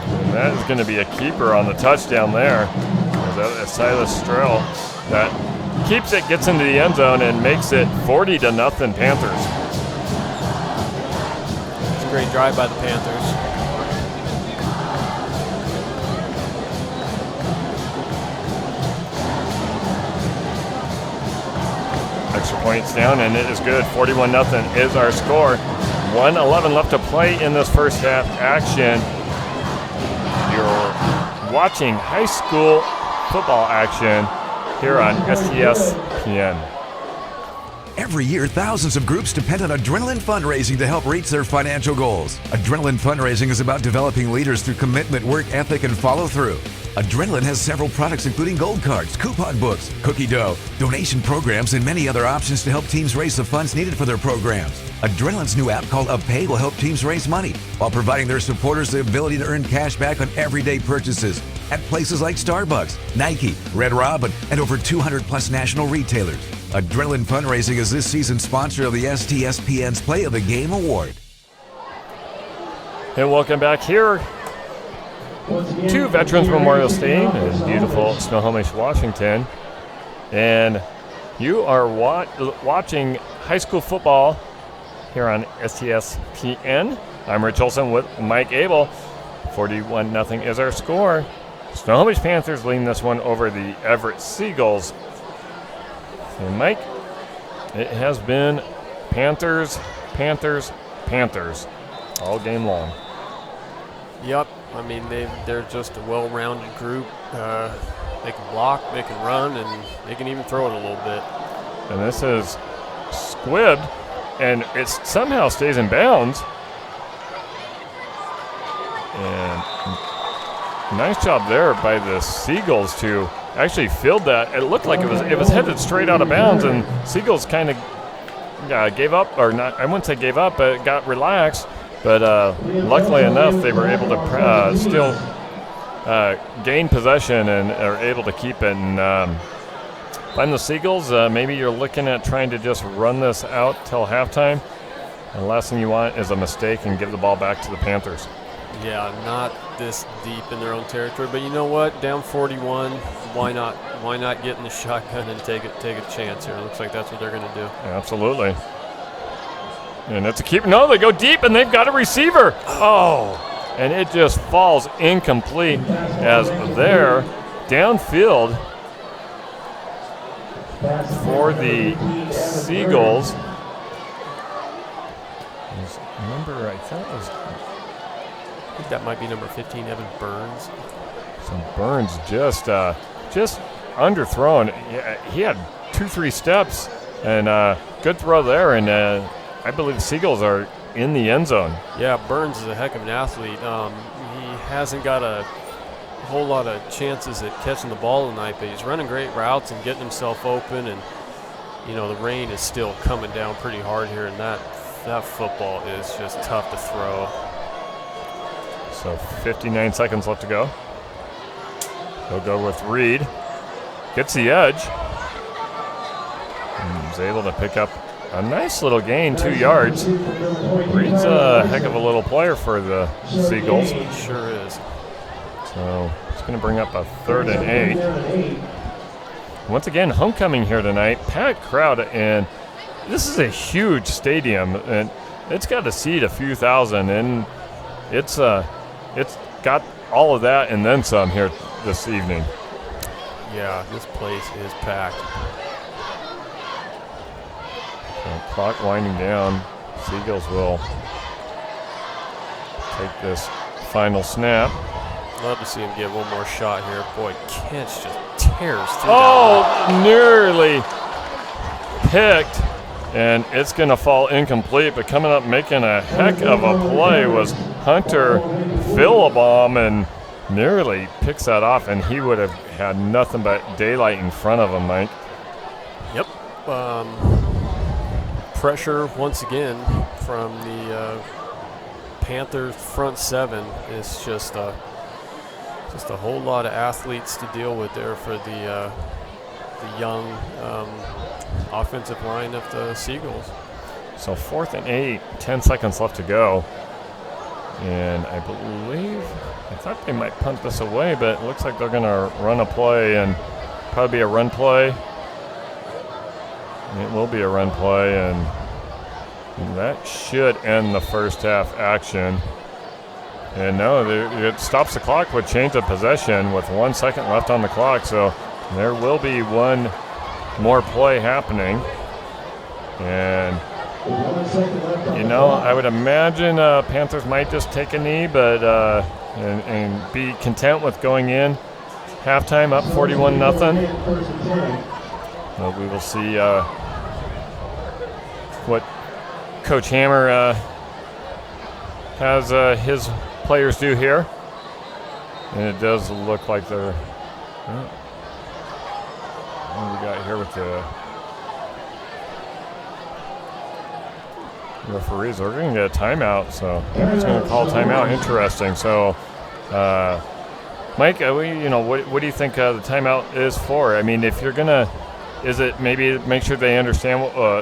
And that is going to be a keeper on the touchdown there. That Silas Strell that keeps it, gets into the end zone, and makes it 40-0 Panthers. It's a great drive by the Panthers. Extra points down, and it is good. 41-0 is our score. 1:11 left to play in this first half action. You're watching high school football action here on STSPN. Every year, thousands of groups depend on Adrenaline Fundraising to help reach their financial goals. Adrenaline Fundraising is about developing leaders through commitment, work ethic, and follow through. Adrenaline has several products including gold cards, coupon books, cookie dough, donation programs, and many other options to help teams raise the funds needed for their programs. Adrenaline's new app called UpPay will help teams raise money while providing their supporters the ability to earn cash back on everyday purchases at places like Starbucks, Nike, Red Robin, and over 200 plus national retailers. Adrenaline Fundraising is this season's sponsor of the STSPN's Play of the Game Award. And welcome back here to Veterans Memorial Stadium in beautiful Snohomish, Washington. And you are watching high school football here on STSPN. I'm Rich Olson with Mike Abel. 41-0 is our score. Snohomish Panthers leading this one over the Everett Seagulls. And Mike, it has been Panthers, Panthers, Panthers all game long. Yep. I mean, they're just a well-rounded group. They can block, they can run, and they can even throw it a little bit. And this is squibbed, and it somehow stays in bounds. And nice job there by the Seagulls to actually field that. It looked like it was headed straight out of bounds, and Seagulls kind of gave up, or not. I wouldn't say gave up, but got relaxed. But luckily enough, they were able to still gain possession and are able to keep it. And find the Seagulls, maybe you're looking at trying to just run this out till halftime. The last thing you want is a mistake and give the ball back to the Panthers. Yeah, not this deep in their own territory. But you know what? Down 41, why not? Why not get in the shotgun and take a chance here? It looks like that's what they're going to do. Absolutely. And it's a keeper. No, they go deep, and they've got a receiver. Oh, and it just falls incomplete as there downfield for the Seagulls. Remember, I think that might be number 15, Evan Burns. So Burns just underthrown. He had 2-3 steps, and good throw there, and I believe the Seagulls are in the end zone. Yeah, Burns is a heck of an athlete. He hasn't got a whole lot of chances at catching the ball tonight, but he's running great routes and getting himself open. And, you know, the rain is still coming down pretty hard here, and that football is just tough to throw. So 59 seconds left to go. They'll go with Reed. Gets the edge. And he's able to pick up a nice little gain, 2 yards. Reed's a heck of a little player for the Seagulls. He sure is. So it's going to bring up a 3rd and 8. Once again, homecoming here tonight. Packed crowd, and this is a huge stadium, and it's got to seat a few thousand, and it's got all of that and then some here this evening. Yeah, this place is packed. Clock winding down. Seagulls will take this final snap. Love to see him get one more shot here. Boy, Kent just tears through. Oh, nearly picked, and it's going to fall incomplete. But coming up making a heck of a play was Hunter Philibom, and nearly picks that off, and he would have had nothing but daylight in front of him, Mike. Yep. Pressure once again from the Panthers front seven. It's just a whole lot of athletes to deal with there for the young offensive line of the Seagulls. So 4th and 8, 10 seconds left to go. And I thought they might punt this away, but it looks like they're going to run a play, and probably be a run play. It will be a run play, and that should end the first half action. And no, it stops the clock with change of possession with 1 second left on the clock. So there will be one more play happening. And, you know, I would imagine Panthers might just take a knee, but and be content with going in halftime up 41-0. But we will see what Coach Hammer has his players do here. And it does look like they're. What do we got here with the referees? We're going to get a timeout, so he's going to call timeout. Interesting. So, Mike, what do you think the timeout is for? I mean, if you're going to, is it maybe make sure they understand,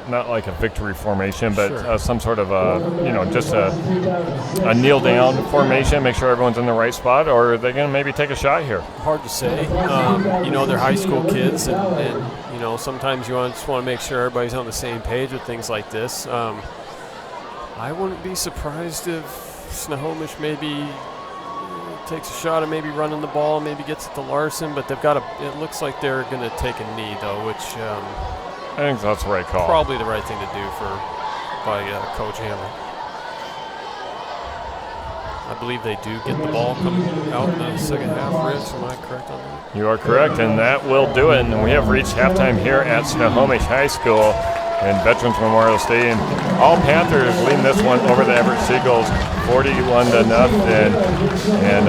not like a victory formation, but Sure. Some sort of, just a kneel down formation, make sure everyone's in the right spot, or are they going to maybe take a shot here? Hard to say. They're high school kids, and sometimes you just want to make sure everybody's on the same page with things like this. I wouldn't be surprised if Snohomish maybe takes a shot at maybe running the ball, maybe gets it to Larson, but it looks like they're going to take a knee, though, which I think that's the right call. Probably the right thing to do by Coach Hammer. I believe they do get the ball coming out in the second half, Rich. Am I correct on that? You are correct, and that will do it. And we have reached halftime here at Snohomish High School in Veterans Memorial Stadium. All Panthers leading this one over the Everett Seagulls 41-0. And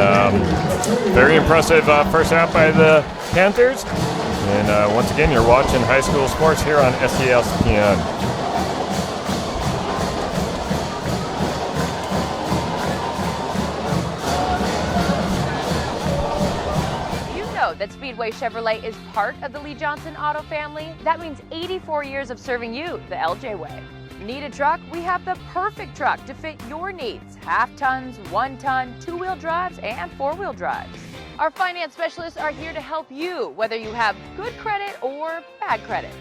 very impressive first half by the Panthers. And once again, you're watching high school sports here on STSPN. That Speedway Chevrolet is part of the Lee Johnson Auto family. That means 84 years of serving you the LJ way. Need a truck? We have the perfect truck to fit your needs. Half tons, 1 ton, 2-wheel drives, and 4-wheel drives. Our finance specialists are here to help you, whether you have good credit or bad credit.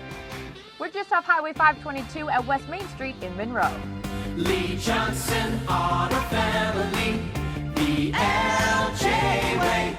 We're just off Highway 522 at West Main Street in Monroe. Lee Johnson Auto Family, the LJ way.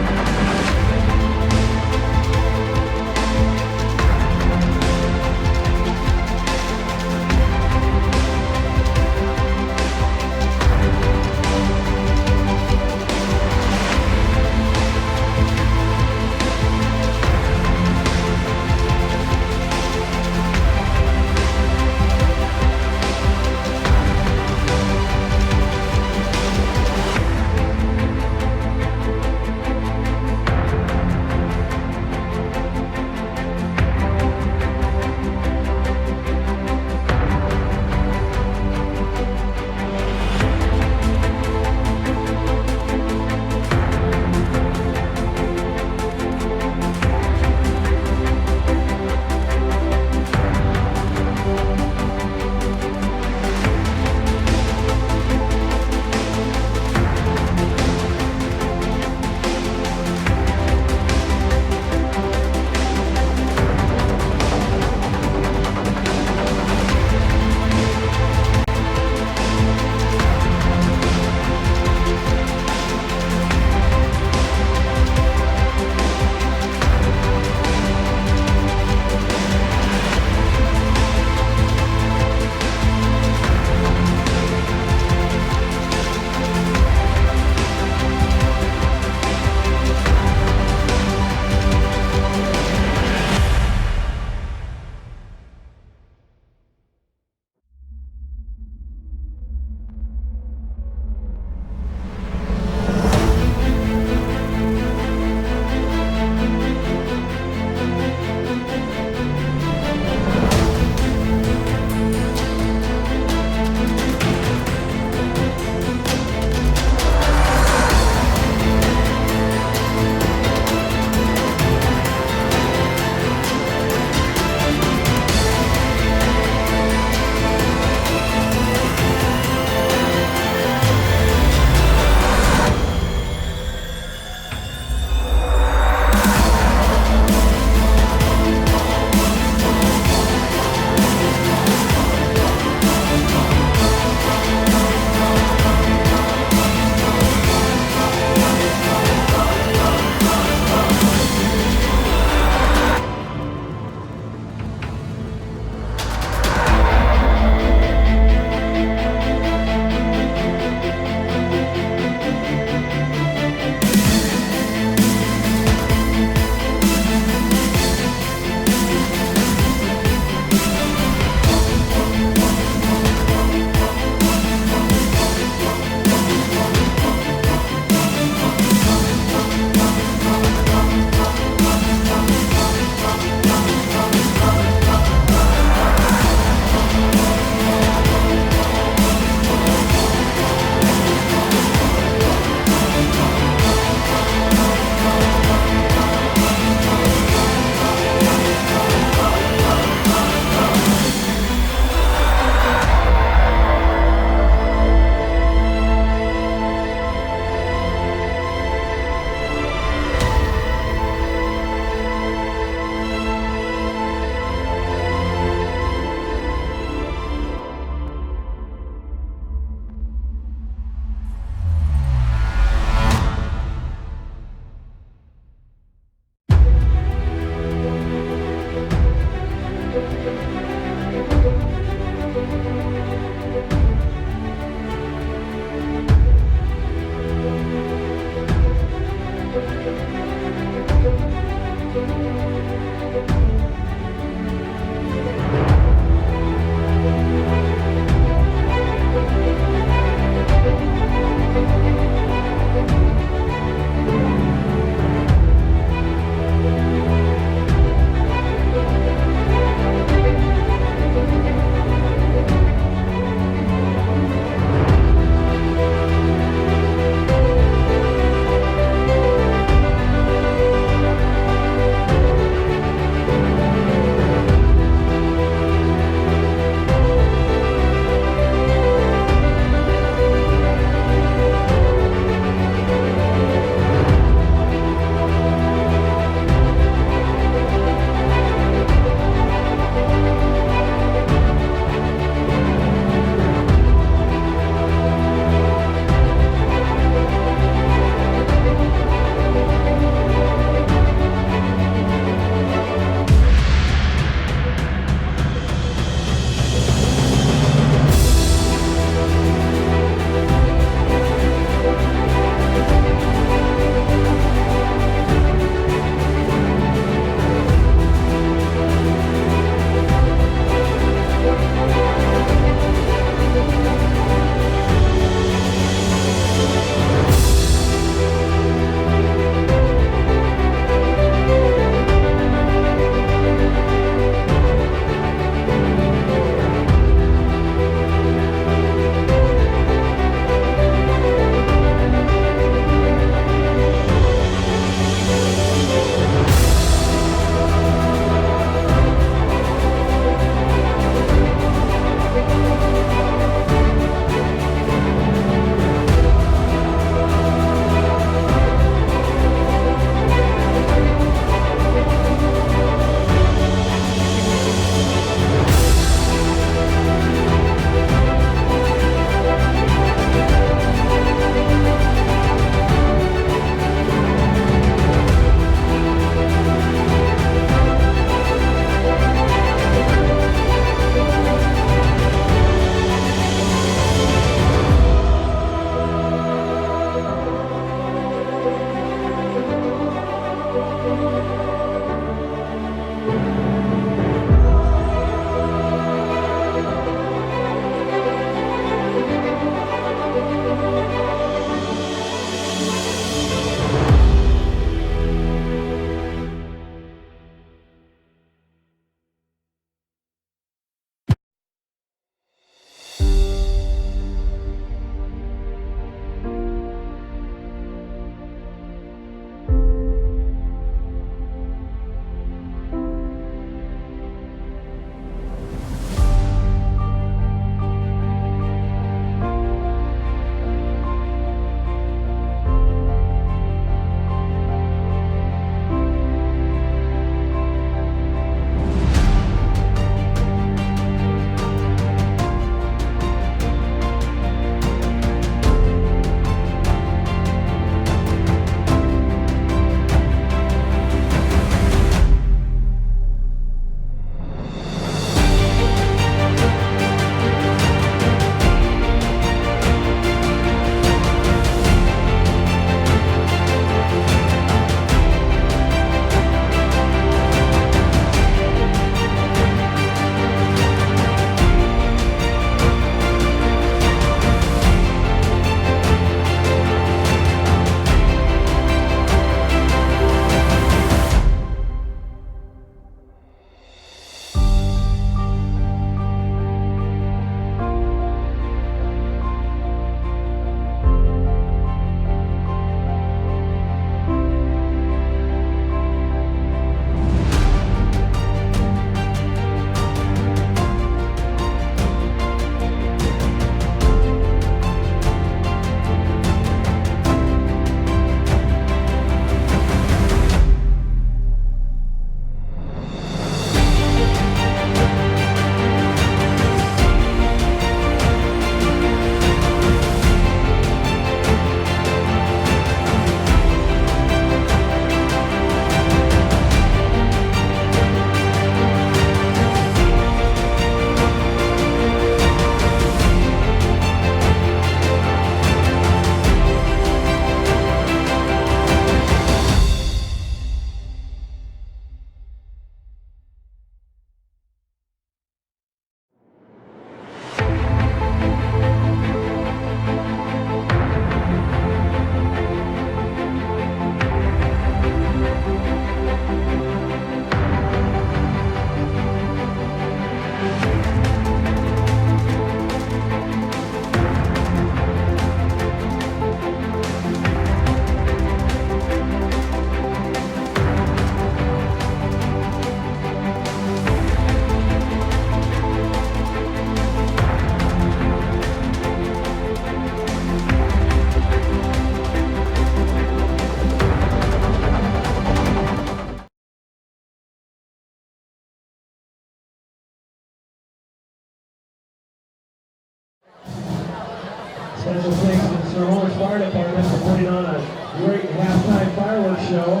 Special thanks to the Snohomish Fire Department for putting on a great halftime fireworks show.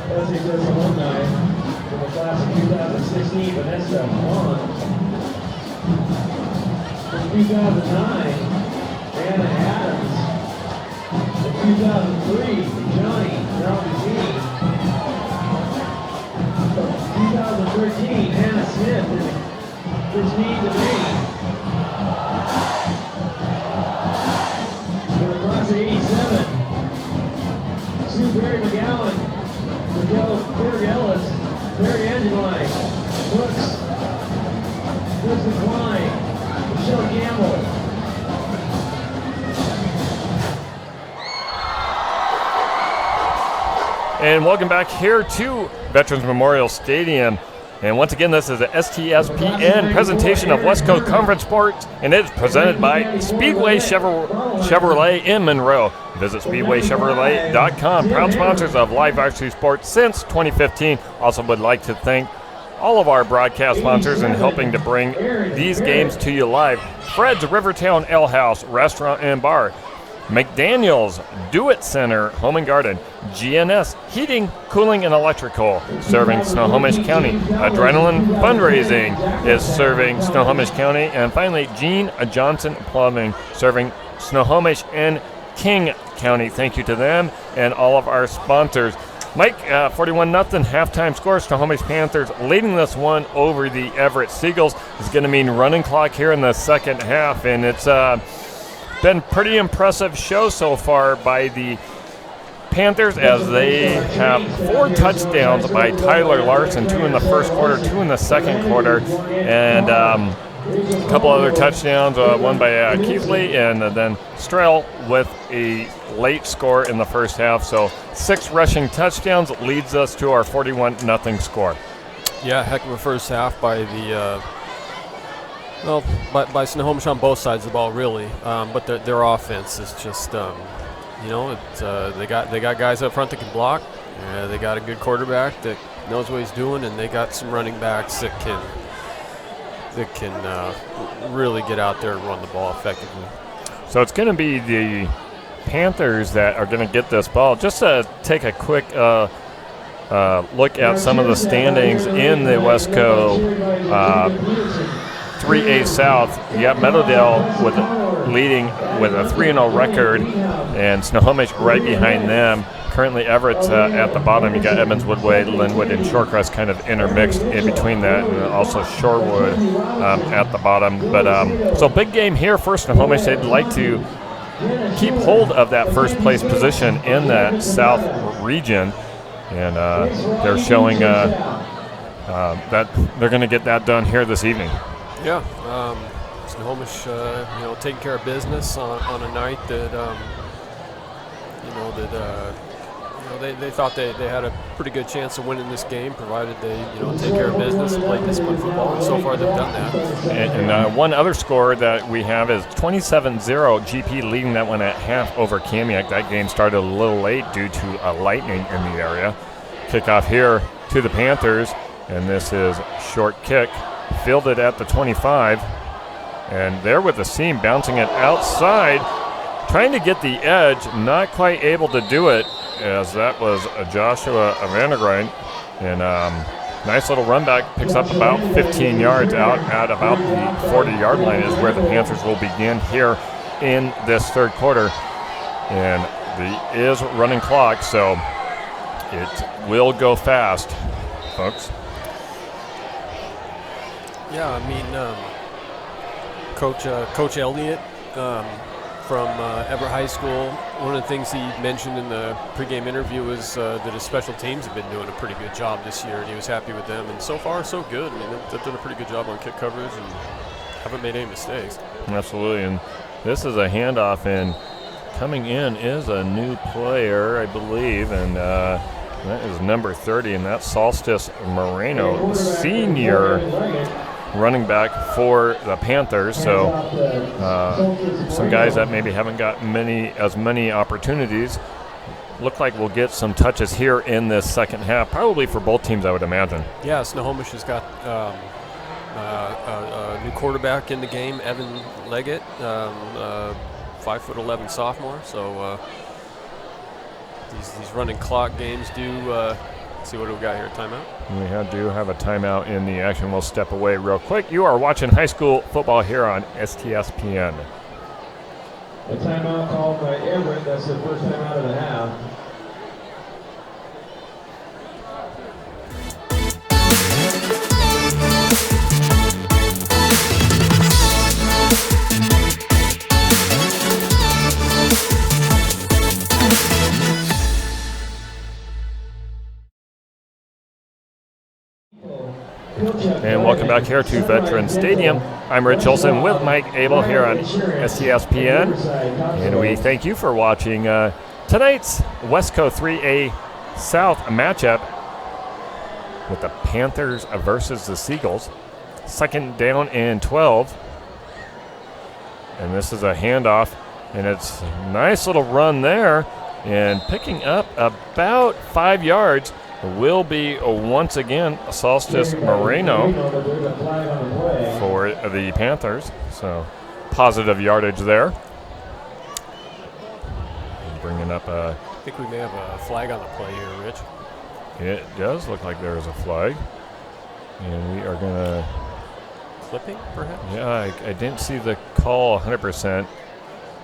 STSPN alumni from the class of 2016, Vanessa Vaughn. From 2009, Anna Adams. In 2003, Johnny Dalbazini. From 2013, Hannah Smith and Christine DeMay. For the class of 87, Sue Berry McGowan, Berg Ellis, Barry Angelini, Brooks, Kristen Klein, Michelle Gamble. And welcome back here to Veterans Memorial Stadium. And once again, this is a STSPN presentation of West Coast Conference Sports, and it is presented by Speedway Chevrolet in Monroe. Visit SpeedwayChevrolet.com. Proud sponsors of Live Varsity Sports since 2015. Also would like to thank all of our broadcast sponsors in helping to bring these games to you live. Fred's Rivertown Ale House Restaurant and Bar. McDaniel's Do-It Center Home and Garden. GNS Heating, Cooling, and Electrical, serving Snohomish County. Adrenaline Fundraising is serving Snohomish County. And finally, Gene Johnson Plumbing, serving Snohomish and King County. Thank you to them and all of our sponsors. Mike, 41-0 halftime score. Snohomish Panthers leading this one over the Everett Seagulls. It's going to mean running clock here in the second half, and it's been pretty impressive show so far by the Panthers, as they have 4 touchdowns by Tyler Larson, 2 in the first quarter, 2 in the second quarter, and a couple other touchdowns, one by Keithley, and then Strell with a late score in the first half. So 6 rushing touchdowns leads us to our 41-0 score. Yeah, heck of a first half by the by Snohomish on both sides of the ball, really. But their offense is just, they got guys up front that can block. They got a good quarterback that knows what he's doing, and they got some running backs that can really get out there and run the ball effectively. So it's going to be the Panthers that are going to get this ball. Just to take a quick look at some of the standings in the Westco 3A South. You got Meadowdale leading with a 3-0 record, and Snohomish right behind them. Currently Everett's at the bottom. You got Edmonds, Woodway, Linwood, and Shorecrest kind of intermixed in between that, and also Shorewood at the bottom. But so big game here for Snohomish. They'd like to keep hold of that first place position in that South region, and they're showing that they're going to get that done here this evening. Yeah, Snohomish, taking care of business on a night that, they thought they had a pretty good chance of winning this game, provided they, take care of business and play disciplined football. And so far, they've done that. And one other score that we have is 27-0. GP leading that one at half over Kamiak. That game started a little late due to a lightning in the area. Kickoff here to the Panthers, and this is short kick, fielded at the 25. And there with the seam, bouncing it outside, trying to get the edge, not quite able to do it, as that was Joshua Vandergrind. And nice little run back, picks up about 15 yards out at about the 40-yard line is where the Panthers will begin here in this third quarter. And the is running clock, so it will go fast, folks. Yeah, I mean, Coach Elliott from Everett High School, one of the things he mentioned in the pregame interview was that his special teams have been doing a pretty good job this year, and he was happy with them. And so far, so good. I mean, they've done a pretty good job on kick coverage and haven't made any mistakes. Absolutely, and this is a handoff, and coming in is a new player, I believe, and that is number 30, and that's Solstice Moreno, senior running back for the Panthers. So some guys that maybe haven't got as many opportunities look like we'll get some touches here in this second half, probably for both teams, I would imagine. Yeah, Snohomish has got a new quarterback in the game, Evan Leggett, 5'11" sophomore. So these running clock games do. See what do we got here? Timeout? We do have a timeout in the action. We'll step away real quick. You are watching high school football here on STSPN. A timeout called by Everett. That's the first timeout of the half. And welcome back here to Veterans Stadium. I'm Rich Olson with Mike Abel here on STSPN. And we thank you for watching tonight's Westco 3A South matchup with the Panthers versus the Seagulls. Second down and 12. And this is a handoff, and it's a nice little run there. And picking up about 5 yards will be once again Solstice Moreno for the Panthers. So positive yardage there. And bringing up I think we may have a flag on the play here, Rich. It does look like there is a flag. And we are going to... Clipping, perhaps? Yeah, I didn't see the call 100%.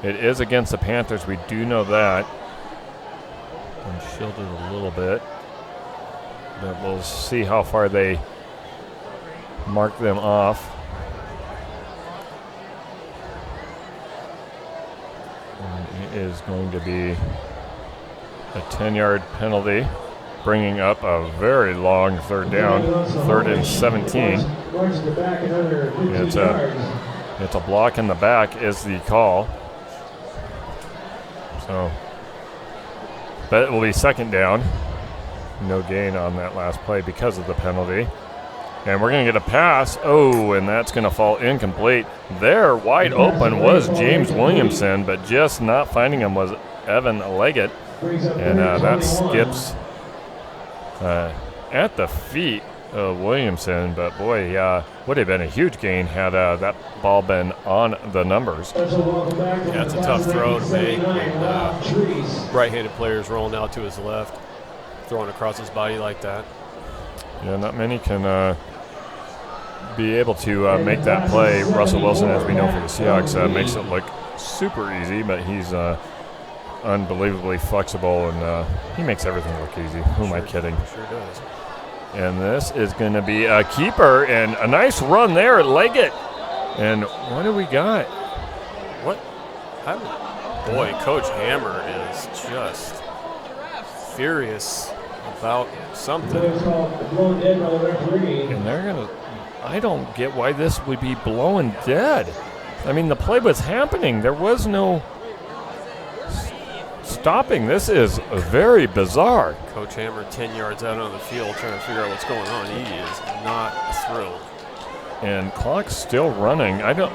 It is against the Panthers. We do know that. I'm shielded a little bit. But we'll see how far they mark them off. And it is going to be a 10-yard penalty, bringing up a very long third down, 3rd and 17. It's a block in the back is the call. So, but it will be second down. No gain on that last play because of the penalty. And we're going to get a pass. Oh, and that's going to fall incomplete. There, wide open, was James Williamson, but just not finding him was Evan Leggett. And that skips at the feet of Williamson. But, boy, would have been a huge gain had that ball been on the numbers. Yeah, it's a tough throw to make. Right-handed players rolling out to his left, throwing across his body like that. Yeah, not many can be able to make that play. Russell Wilson, as we know for the Seahawks, makes it look super easy, but he's unbelievably flexible, and he makes everything look easy. Who am I kidding? Sure does. And this is going to be a keeper, and a nice run there, Leggett. And what do we got? What? Boy, Coach Hammer is just furious about something. And they're going to, I don't get why this would be blowing dead. I mean, the play was happening. There was no stopping. This is very bizarre. Coach Hammer 10 yards out on the field trying to figure out what's going on. He is not thrilled. And clock's still running. I don't.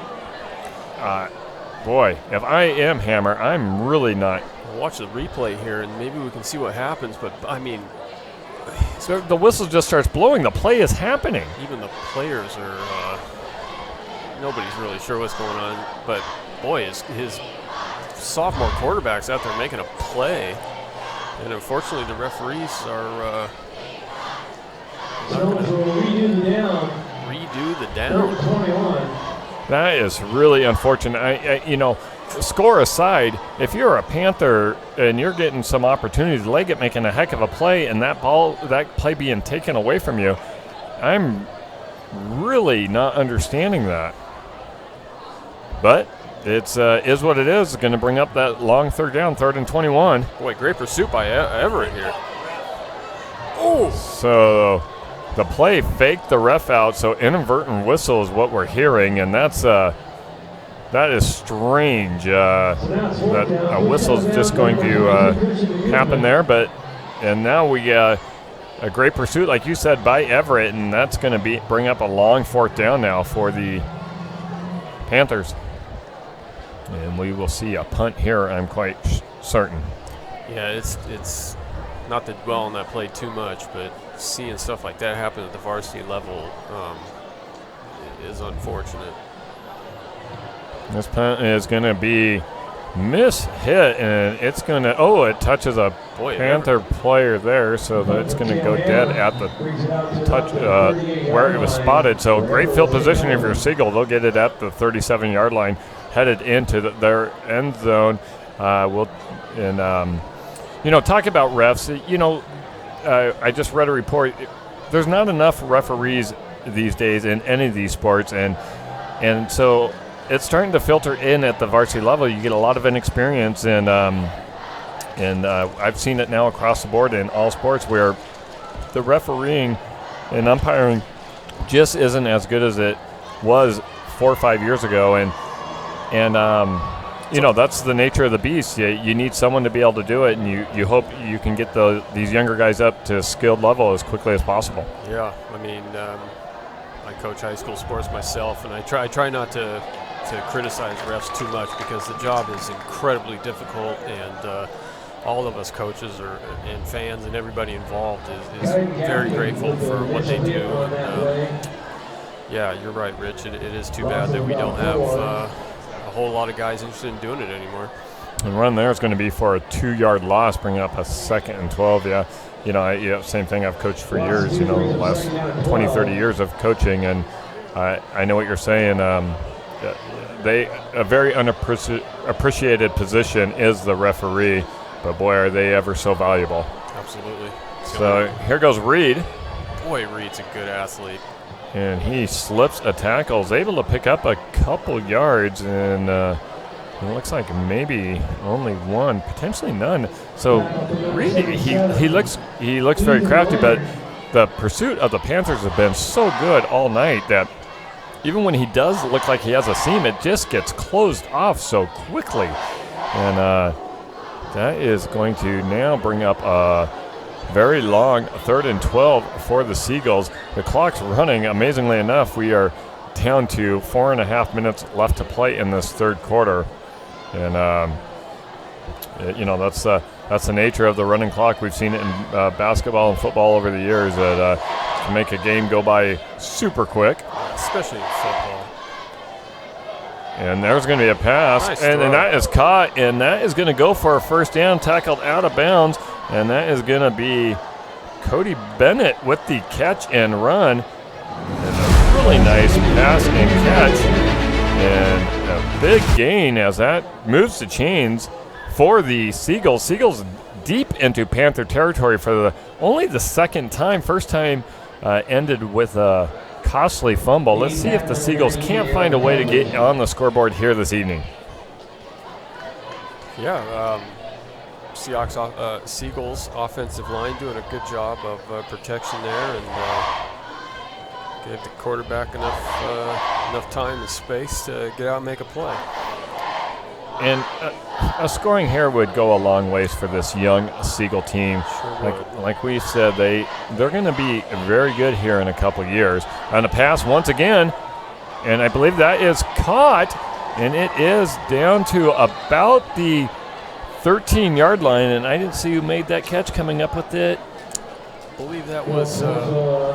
Boy, if I am Hammer, I'm really not. We'll watch the replay here, and maybe we can see what happens. But I mean, so the whistle just starts blowing. The play is happening. Even the players are. Nobody's really sure what's going on. But boy, his sophomore quarterback's out there making a play, and unfortunately, the referees are. Redo the down. That is really unfortunate. Score aside, if you're a Panther and you're getting some opportunity to leg it, making a heck of a play, and that play being taken away from you, I'm really not understanding that. But it's is what it is. It's going to bring up that long third down, 3rd and 21. Boy, great pursuit by Everett here. Oh! So the play faked the ref out, so inadvertent whistle is what we're hearing, and that is strange. That a whistle is just going to happen there, and now we a great pursuit, like you said, by Everett, and that's going to bring up a long 4th down now for the Panthers. And we will see a punt here, I'm quite certain. Yeah, it's not to dwell on that play too much, but seeing stuff like that happen at the varsity level is unfortunate. This punt is going to be mishit, and it's going to, it touches a Panther player there, so that's going to go dead at the touch where it was spotted. So great field position if you're Seagull. They'll get it at the 37-yard line, headed into their end zone. Talk about refs. I just read a report. There's not enough referees these days in any of these sports, and so it's starting to filter in at the varsity level. You get a lot of inexperience, and I've seen it now across the board in all sports where the refereeing and umpiring just isn't as good as it was 4 or 5 years ago, and that's the nature of the beast. You need someone to be able to do it, and you hope you can get these younger guys up to skilled level as quickly as possible. Yeah, I mean, I coach high school sports myself, and I try not to criticize refs too much because the job is incredibly difficult, and all of us coaches and fans and everybody involved is very grateful for what they do. And, yeah, you're right, Rich. It is too bad that we don't have a whole lot of guys interested in doing it anymore. The run there is going to be for a 2-yard loss, bringing up a 2nd and 12. Yeah, same thing. I've coached for years. The last 20, 30 years of coaching, and I know what you're saying. A very unappreciated position is the referee, but boy, are they ever so valuable. Absolutely. So here goes Reed. Boy, Reed's a good athlete. And he slips a tackle, is able to pick up a couple yards, and it looks like maybe only one, potentially none. So Reed, he looks very crafty, but the pursuit of the Panthers has been so good all night that even when he does look like he has a seam, it just gets closed off so quickly. And that is going to now bring up a very long 3rd and 12 for the Seagulls. The clock's running. Amazingly enough, we are down to 4.5 minutes left to play in this 3rd quarter. And, that's the nature of the running clock. We've seen it in basketball and football over the years that can make a game go by super quick. Especially in football. And there's going to be a pass, nice and that is caught, and that is going to go for a 1st down, tackled out of bounds, and that is going to be Cody Bennett with the catch and run. And a really nice pass and catch, and a big gain as that moves the chains for the Seagulls. Seagulls deep into Panther territory for only the 2nd time. First time ended with a costly fumble. Let's see if the Seagulls can't find a way to get on the scoreboard here this evening. Yeah, Seagulls offensive line doing a good job of protection there, and Gave the quarterback enough time and space to get out and make a play. And a scoring here would go a long ways for this young Seagull team. Sure like we said, they're going to be very good here in a couple of years. On the pass once again, and I believe that is caught, and it is down to about the 13-yard line, and I didn't see who made that catch coming up with it. I believe that was I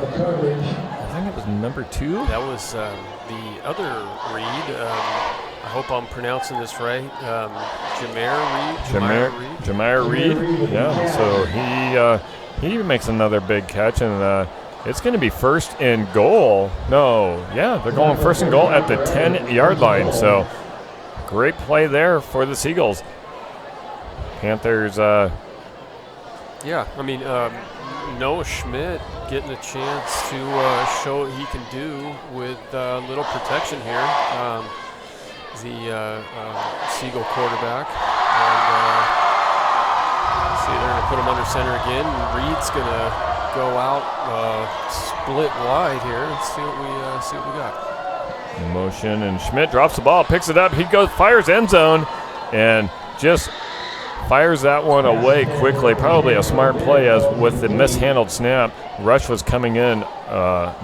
think it was number 2. That was the other Reed. I hope I'm pronouncing this right. Jameer Reed. Yeah, so he makes another big catch, and it's going to be first and goal. No, yeah, they're going first and goal at the 10-yard line. So great play there for the Seagulls. Panthers. Yeah, I mean, Noah Schmidt getting a chance to show what he can do with little protection here. The Seagull quarterback. And see, they're going to put him under center again. And Reed's going to go out split wide here and see what we got. Motion, and Schmidt drops the ball, picks it up. He goes, fires end zone, and just fires that one away quickly. Probably a smart play, as with the mishandled snap, Rush was coming in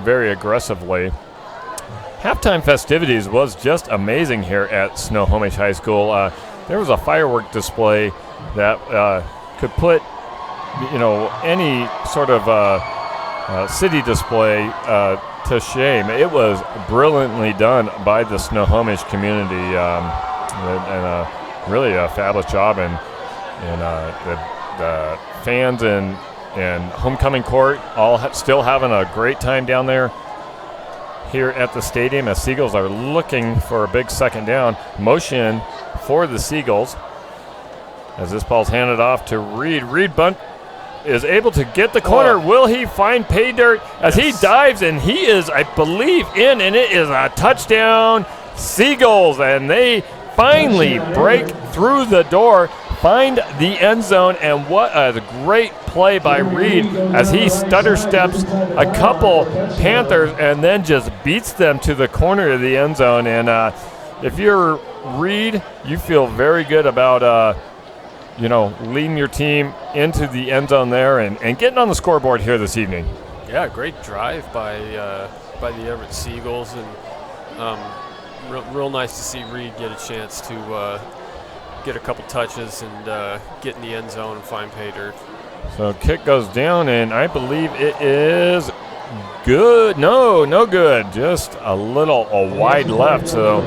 very aggressively. Halftime festivities was just amazing here at Snohomish High School. There was a firework display that could put, any sort of city display to shame. It was brilliantly done by the Snohomish community, and really a fabulous job. And the fans and homecoming court all still having a great time down there here at the stadium, as Seagulls are looking for a big second down. Motion for the Seagulls as this ball's handed off to Reed. Reed bunt is able to get the corner. Will he find pay dirt as he dives, and he is, I believe, in, and it is a touchdown Seagulls, and they finally break through the door, find the end zone, and what a great play by Reed as he stutter steps a couple Panthers and then just beats them to the corner of the end zone. And if you're Reed, you feel very good about leading your team into the end zone there and getting on the scoreboard here this evening. Yeah, great drive by the Everett Seagulls, and real nice to see Reed get a chance to get a couple touches and get in the end zone and find pay dirt. So kick goes down, and I believe it is good. No good. Just a wide left. So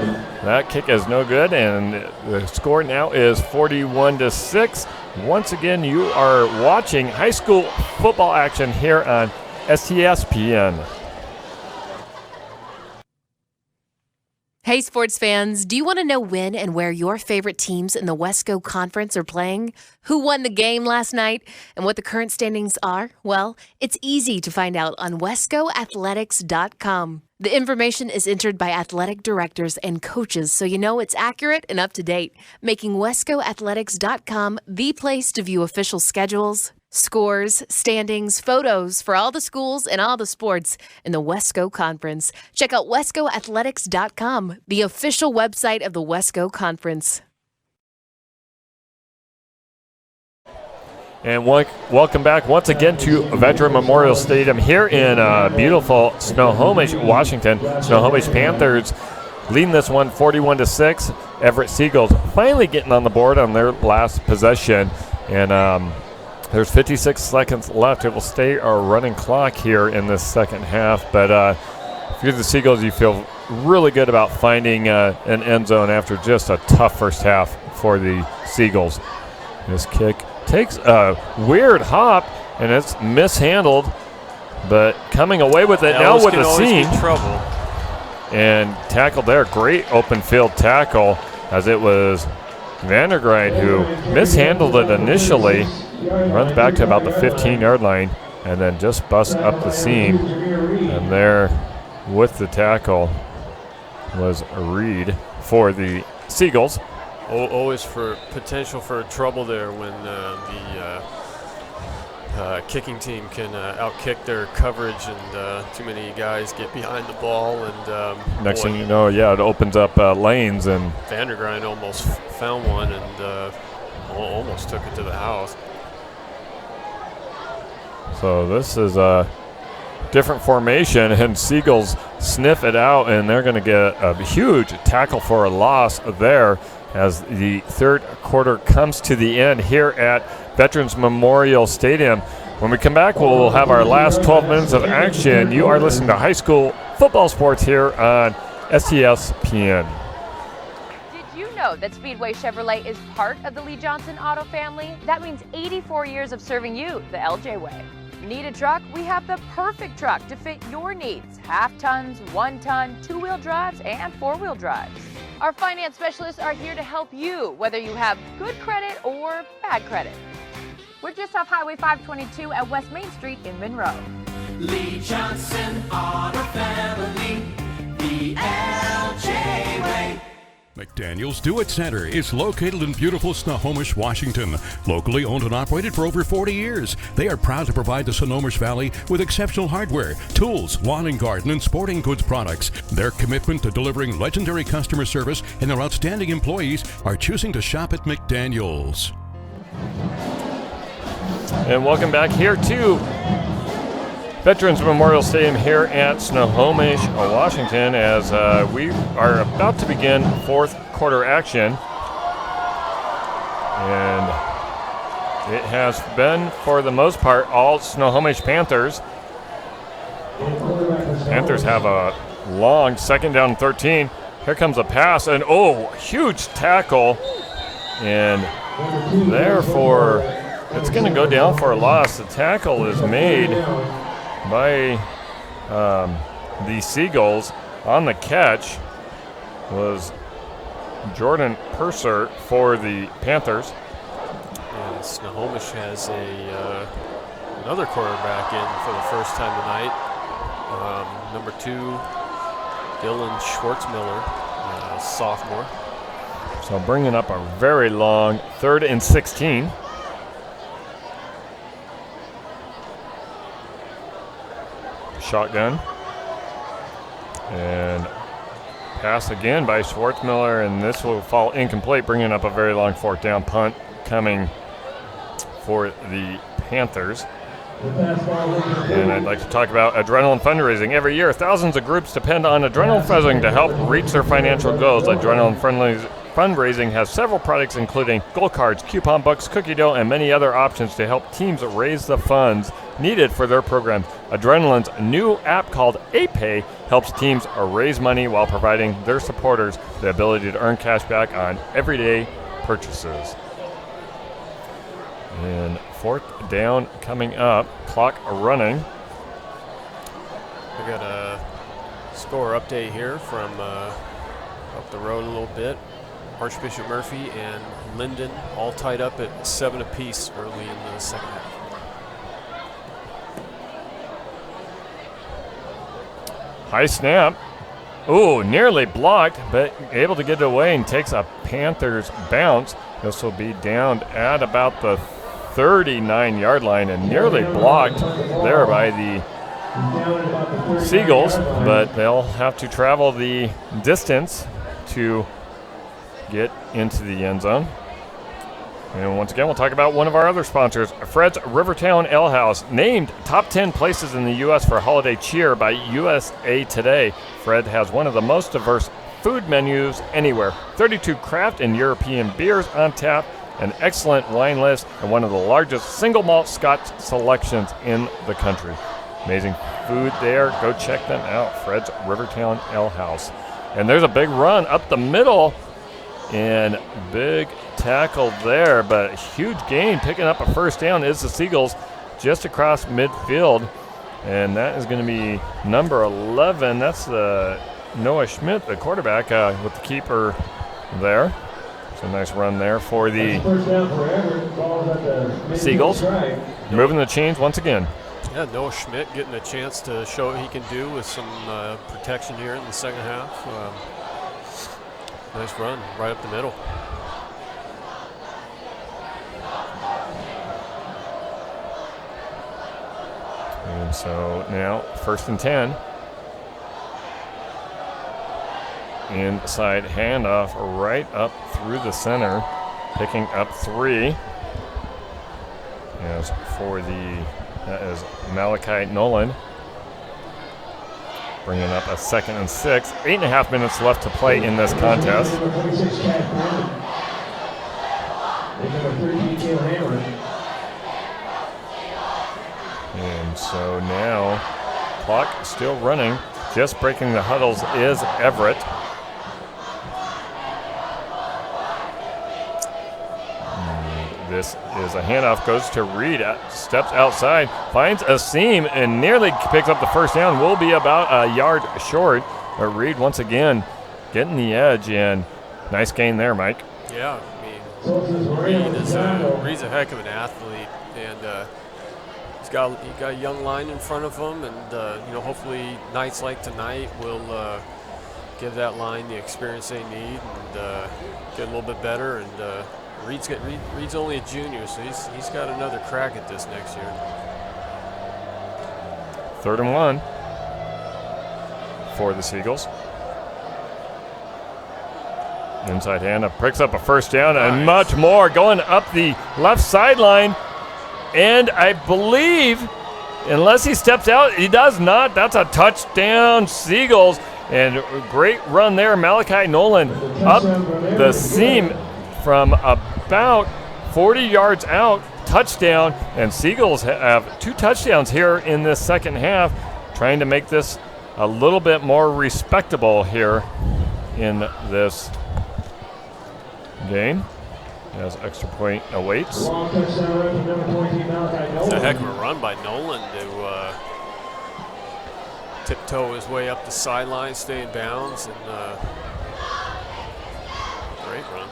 that kick is no good, and the score now is 41-6. Once again, you are watching high school football action here on STSPN. Hey, sports fans, do you want to know when and where your favorite teams in the Wesco Conference are playing? Who won the game last night? And what the current standings are? Well, it's easy to find out on WescoAthletics.com. The information is entered by athletic directors and coaches, so you know it's accurate and up to date, making WescoAthletics.com the place to view official schedules, scores, standings, photos for all the schools and all the sports in the Wesco Conference. Check out WescoAthletics.com, the official website of the Wesco Conference. And welcome back once again to Veteran Memorial Stadium here in beautiful Snohomish, Washington. Snohomish Panthers leading this one 41-6. Everett Seagulls finally getting on the board on their last possession. And there's 56 seconds left. It will stay a running clock here in this second half. But if you're the Seagulls, you feel really good about finding an end zone after just a tough first half for the Seagulls. This kick takes a weird hop, and it's mishandled, but coming away with it now with the seam. Trouble. And tackled there. Great open field tackle, as it was Vandergride who mishandled it initially. Runs back to about the 15-yard line and then just busts up the seam. And there with the tackle was Reed for the Seagulls. Always for potential for trouble there when kicking team can outkick their coverage, and too many guys get behind the ball. And next thing you know, it opens up lanes, and Vandergrind almost found one and almost took it to the house. So this is a different formation, and Seagulls sniff it out, and they're going to get a huge tackle for a loss there as the third quarter comes to the end here at Veterans Memorial Stadium. When we come back, we'll have our last 12 minutes of action. You are listening to high school football sports here on STSPN. Did you know that Speedway Chevrolet is part of the Lee Johnson Auto family? That means 84 years of serving you the LJ way. Need a truck? We have the perfect truck to fit your needs. Half tons, 1 ton, 2-wheel drives, and 4-wheel drives. Our finance specialists are here to help you, whether you have good credit or bad credit. We're just off Highway 522 at West Main Street in Monroe. Lee Johnson Auto Family, the LJ way. McDaniel's Do It Center is located in beautiful Snohomish, Washington. Locally owned and operated for over 40 years, they are proud to provide the Snohomish Valley with exceptional hardware, tools, lawn and garden, and sporting goods products. Their commitment to delivering legendary customer service and their outstanding employees are choosing to shop at McDaniel's. And welcome back here to Veterans Memorial Stadium here at Snohomish, Washington, as we are about to begin fourth quarter action. And it has been, for the most part, all Snohomish Panthers. Panthers have a long second down and 13. Here comes a pass, and huge tackle. And therefore, it's going to go down for a loss. The tackle is made by the Seagulls. On the catch was Jordan Purser for the Panthers. And Snohomish has another quarterback in for the first time tonight. Number 2, Dylan Schwartzmiller, sophomore. So bringing up a very long 3rd and 16. Shotgun, and pass again by Schwartzmiller, and this will fall incomplete, bringing up a very long 4th down punt coming for the Panthers. And I'd like to talk about Adrenaline Fundraising. Every year, thousands of groups depend on Adrenaline Fundraising to help reach their financial goals. Adrenaline Fundraising has several products, including gold cards, coupon books, cookie dough, and many other options to help teams raise the funds needed for their programs. Adrenaline's new app called APay helps teams raise money while providing their supporters the ability to earn cash back on everyday purchases. And 4th down coming up, clock running. We got a score update here from up the road a little bit. Archbishop Murphy and Linden all tied up at 7 apiece early in the second half. High snap. Nearly blocked, but able to get it away, and takes a Panthers bounce. This will be down at about the 39-yard line, and nearly blocked there by the Seagulls, but they'll have to travel the distance to get into the end zone. And once again, we'll talk about one of our other sponsors, Fred's Rivertown Ale House, named top 10 places in the U.S. for holiday cheer by USA Today. Fred has one of the most diverse food menus anywhere, 32 craft and European beers on tap, an excellent wine list, and one of the largest single malt Scotch selections in the country. Amazing food there. Go check them out, Fred's Rivertown Ale House. And there's a big run up the middle, and big tackle there, but huge gain. Picking up a 1st down is the Seagulls just across midfield, and that is going to be number 11. That's Noah Schmidt, the quarterback, with the keeper there. It's a nice run there for the Seagulls. Moving the chains once again. Yeah, Noah Schmidt getting a chance to show what he can do with some protection here in the second half. Nice run right up the middle. And so now 1st and 10. Inside handoff right up through the center, picking up 3. As for that is Malachi Nolan. Bringing up a 2nd and 6. 8.5 minutes left to play in this contest. And so now, clock still running. Just breaking the huddles is Everett. This is a handoff, goes to Reed, steps outside, finds a seam, and nearly picks up the first down. Will be about a yard short. But Reed once again getting the edge, and nice gain there, Mike. Yeah, I mean, Reed's a heck of an athlete, and he's got a young line in front of him, and hopefully nights like tonight will give that line the experience they need and get a little bit better. And Reed's only a junior, so he's got another crack at this next year. 3rd and 1 for the Seagulls. Inside handoff, picks up a first down, and much more going up the left sideline. And I believe, unless he steps out, he does not. That's a touchdown, Seagulls. And great run there, Malachi Nolan up the seam from about 40 yards out, touchdown. And Seagulls have 2 touchdowns here in this second half, trying to make this a little bit more respectable here in this game as extra point awaits. It's a heck of a run by Nolan to tiptoe his way up the sideline, stay in bounds, and great run.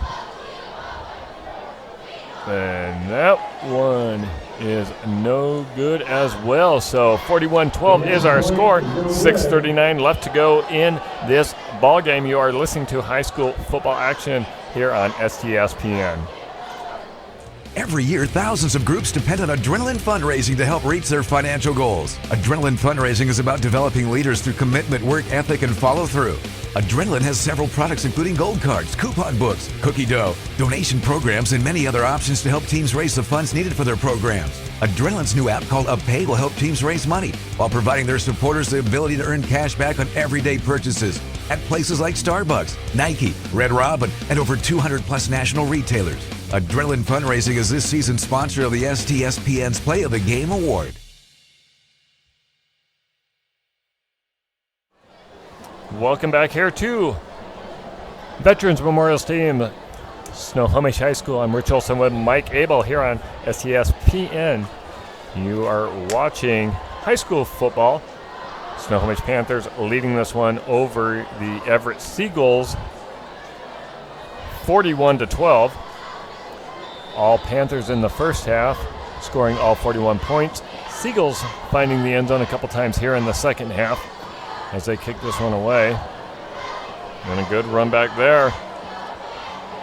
And that one is no good as well. So 41-12 is our score. 6:39 left to go in this ball game. You are listening to high school football action here on STSPN. Every year, thousands of groups depend on Adrenaline Fundraising to help reach their financial goals. Adrenaline Fundraising is about developing leaders through commitment, work ethic, and follow through. Adrenaline has several products including gold cards, coupon books, cookie dough, donation programs, and many other options to help teams raise the funds needed for their programs. Adrenaline's new app called UpPay will help teams raise money while providing their supporters the ability to earn cash back on everyday purchases at places like Starbucks, Nike, Red Robin, and over 200 plus national retailers. Adrenaline Fundraising is this season's sponsor of the STSPN's Play of the Game Award. Welcome back here to Veterans Memorial Stadium, Snohomish High School. I'm Rich Olson with Mike Abel here on STSPN. You are watching high school football. Snohomish Panthers leading this one over the Everett Seagulls 41-12. All Panthers in the first half, scoring all 41 points. Seagulls finding the end zone a couple times here in the second half as they kick this one away. And a good run back there.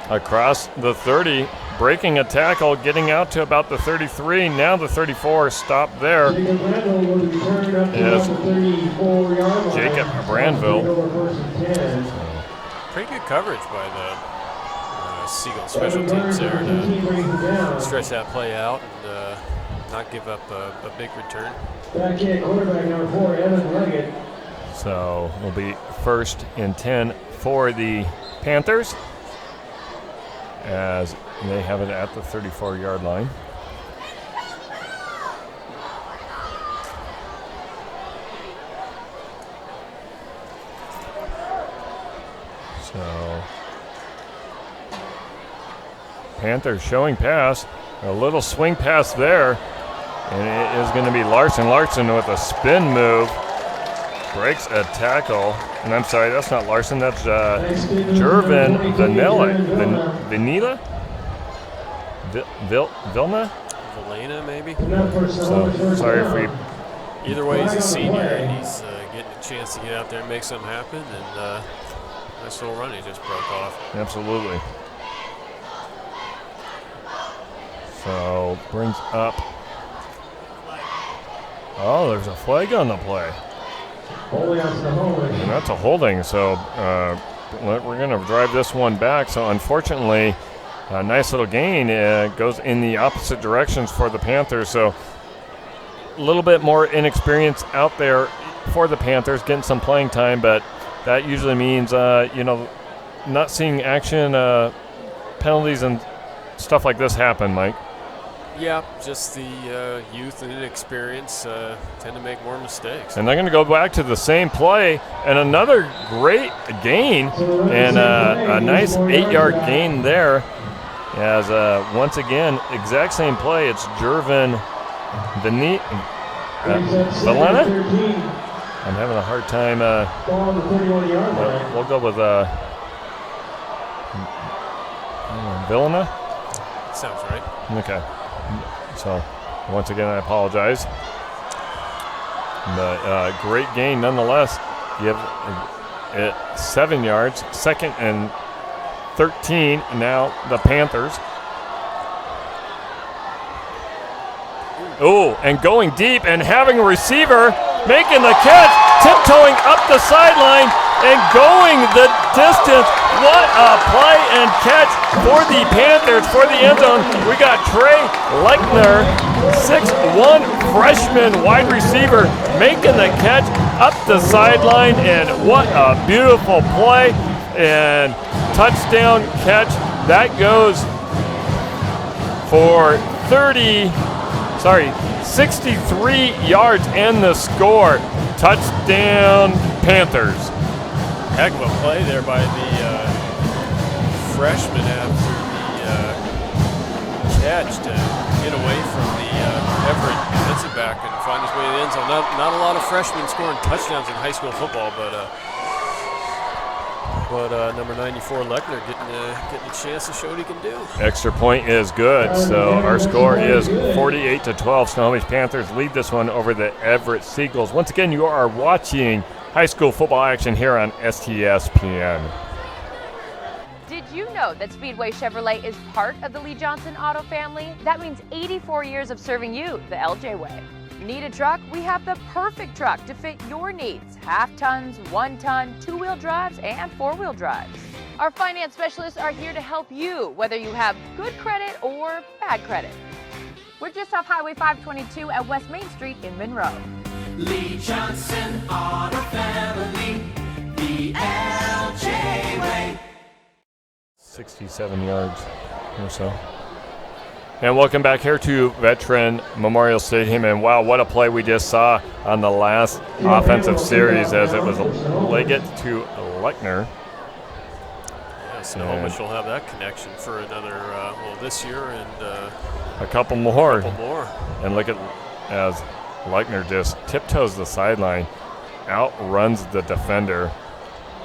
Across the 30, breaking a tackle, getting out to about the 33. Now the 34, stop there. Is Jacob Brandville. Pretty good coverage by the Seagulls special teams there to stretch that play out and not give up a big return. Quarterback number 4, Evan Leggett. So it'll be 1st and 10 for the Panthers as they have it at the 34-yard line. So Panthers showing pass, a little swing pass there, and it is going to be Larson. Larson with a spin move, breaks a tackle, and I'm sorry, that's not Larson, that's Jervin Vanilla. Vilna? Valena, maybe? So, sorry if we... Either way, he's a senior, and he's getting a chance to get out there and make something happen, and nice little run he just broke off. Absolutely. So brings up Oh, there's a flag on the play. Holding on Snohomish. And that's a holding, so we're going to drive this one back. So unfortunately, a nice little gain goes in the opposite directions for the Panthers. So a little bit more inexperience out there for the Panthers, getting some playing time, but that usually means, not seeing action, penalties and stuff like this happen, Mike. Yeah, just the youth and inexperience tend to make more mistakes. And they're going to go back to the same play, and another great gain, and a nice 8-yard gain there. As once again, exact same play. It's Jervin Valena. I'm having a hard time. We'll go with Valena. Sounds right. Okay. So once again, I apologize. But great gain nonetheless. You have it 7 yards, 2nd and 13. Now the Panthers. Oh, and going deep and having a receiver making the catch, tiptoeing up the sideline and going the distance. What a play and catch for the Panthers, for the end zone. We got Trey Lechner, 6'1" freshman wide receiver, making the catch up the sideline, and what a beautiful play and touchdown catch. That goes for 63 yards and the score. Touchdown Panthers. Heck of a play there by the freshman after the catch to get away from the Everett defensive back and find his way to the end zone. Not a lot of freshmen scoring touchdowns in high school football, but number 94 Lechner getting a chance to show what he can do. Extra point is good, so our score is 48-12. Snohomish Panthers lead this one over the Everett Seagulls. Once again, you are watching high school football action here on STSPN. Did you know that Speedway Chevrolet is part of the Lee Johnson Auto family? That means 84 years of serving you the LJ way. Need a truck? We have the perfect truck to fit your needs. Half tons, 1 ton, 2-wheel drives, and 4-wheel drives. Our finance specialists are here to help you, whether you have good credit or bad credit. We're just off Highway 522 at West Main Street in Monroe. Lee Johnson Auto Family, the LJ way. 67 yards or so. And welcome back here to Veteran Memorial Stadium. And wow, what a play we just saw on the last offensive series as it was Leggett to Lechner. Yeah, Snohomish will have that connection for another, this year and a couple more. And look at as Lechner just tiptoes the sideline, outruns the defender,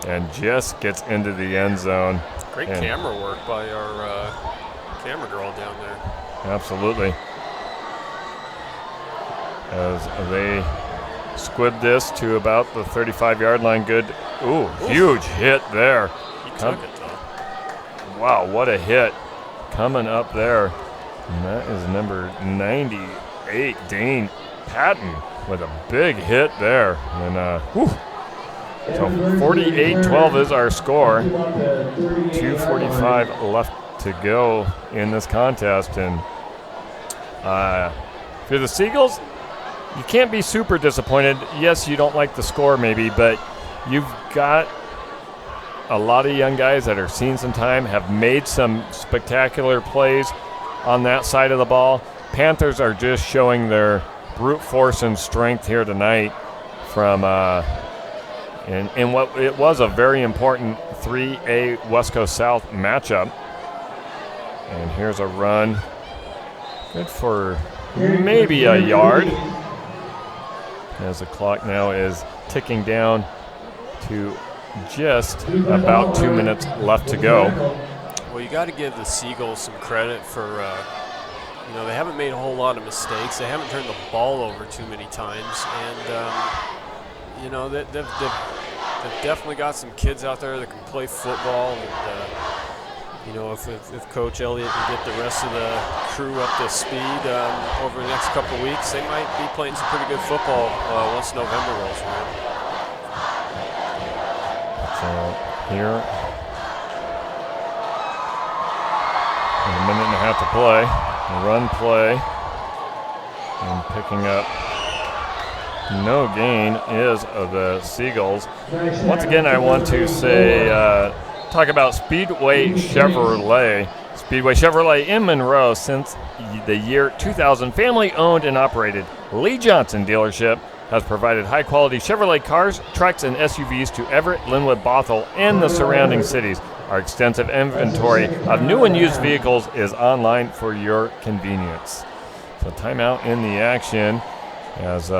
and just gets into the end zone. Great camera work by our camera girl down there. Absolutely. As they squib this to about the 35-yard line. Good. Ooh, huge hit there. He took it, though. Wow, what a hit coming up there. And that is number 98, Dane Patton, with a big hit there. And so 48-12 is our score. 2:45 left to go in this contest, and for the Seagulls, you can't be super disappointed. Yes, you don't like the score maybe, but you've got a lot of young guys that are seeing some time, have made some spectacular plays on that side of the ball. Panthers are just showing their brute force and strength here tonight from in what it was a very important 3A West Coast South matchup. And here's a run. Good for maybe a yard. As the clock now is ticking down to just about 2 minutes left to go. Well, you got to give the Seagulls some credit for, they haven't made a whole lot of mistakes. They haven't turned the ball over too many times. And, they've definitely got some kids out there that can play football. And, you know, if Coach Elliott can get the rest of the crew up to speed over the next couple of weeks, they might be playing some pretty good football once November rolls around. So here, a minute and a half to play, a run play, and picking up no gain is the Seagulls. Once again, I want to say, talk about Speedway Chevrolet. Speedway Chevrolet in Monroe since the year 2000. Family-owned and operated. Lee Johnson dealership has provided high-quality Chevrolet cars, trucks, and SUVs to Everett, Linwood, Bothell, and the surrounding cities. Our extensive inventory of new and used vehicles is online for your convenience. So timeout in the action as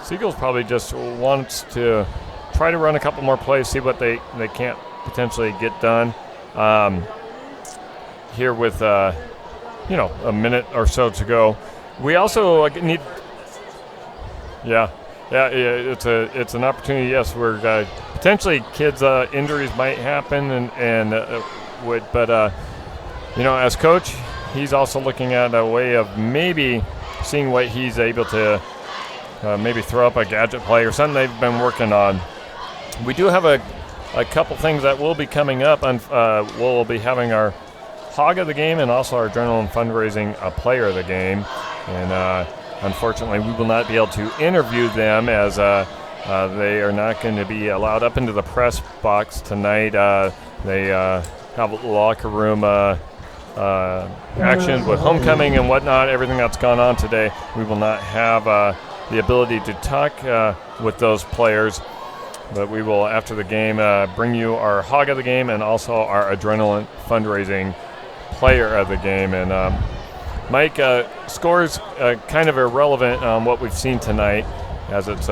Seagulls probably just wants to try to run a couple more plays, see what they can't potentially get done. Here with a minute or so to go, we also need. Yeah, it's an opportunity. Yes, where potentially kids' injuries might happen, but as coach, he's also looking at a way of maybe seeing what he's able to. Maybe throw up a gadget play or something they've been working on. We do have a couple things that will be coming up. We'll be having our Hog of the Game and also our Adrenaline Fundraising Player of the Game. And unfortunately, we will not be able to interview them as they are not going to be allowed up into the press box tonight. They have locker room actions with homecoming and whatnot, everything that's gone on today. We will not have the ability to talk with those players, but we will, after the game, bring you our Hog of the Game and also our Adrenaline Fundraising Player of the Game. And Mike, scores kind of irrelevant on what we've seen tonight, as it's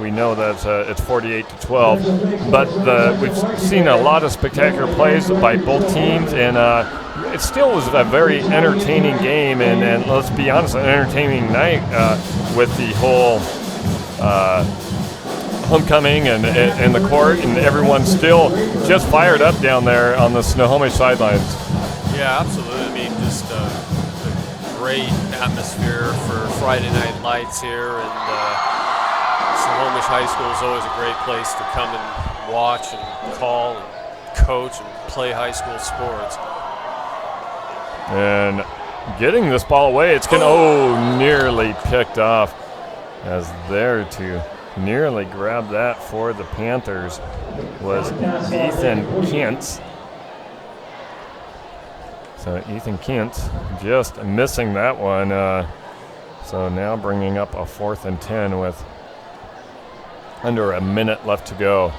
we know that it's 48-12, but we've seen a lot of spectacular plays by both teams, and it still was a very entertaining game, and let's be honest, an entertaining night with the whole homecoming and the court, and everyone still just fired up down there on the Snohomish sidelines. Yeah, absolutely. I mean, just a great atmosphere for Friday Night Lights here, and Snohomish High School is always a great place to come and watch and call and coach and play high school sports. And getting this ball away, it's going nearly picked off, as there to nearly grab that for the Panthers was Ethan Kintz. So Ethan Kintz just missing that one. So now bringing up a 4th and 10 with under a minute left to go.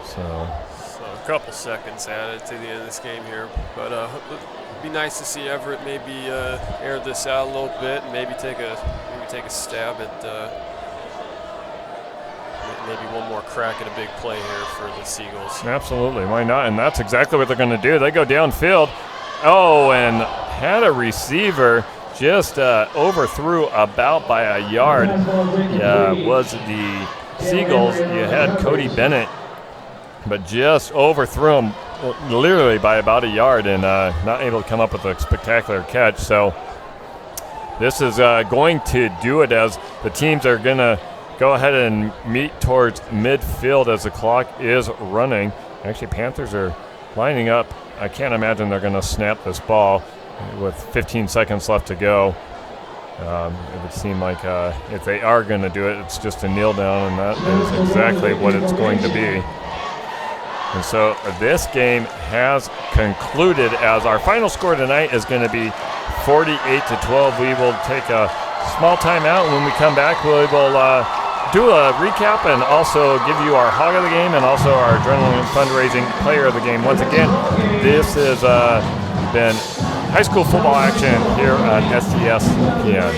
So a couple seconds added to the end of this game here, but it'd be nice to see Everett maybe air this out a little bit and maybe take a stab at maybe one more crack at a big play here for the Seagulls. Absolutely, why not? And that's exactly what they're going to do. They go downfield. Oh, and had a receiver just overthrew about by a yard. Was the Seagulls. You had Cody Bennett, but just overthrew him literally by about a yard and not able to come up with a spectacular catch. So this is going to do it, as the teams are going to go ahead and meet towards midfield as the clock is running. Actually, Panthers are lining up. I can't imagine they're going to snap this ball with 15 seconds left to go. It would seem like if they are going to do it, it's just a kneel down, and that is exactly what it's going to be. And so this game has concluded, as our final score tonight is going to be 48-12. We will take a small timeout, and when we come back, we will do a recap and also give you our Hog of the Game and also our Adrenaline Fundraising Player of the Game. Once again, this has been high school football action here on STSPN.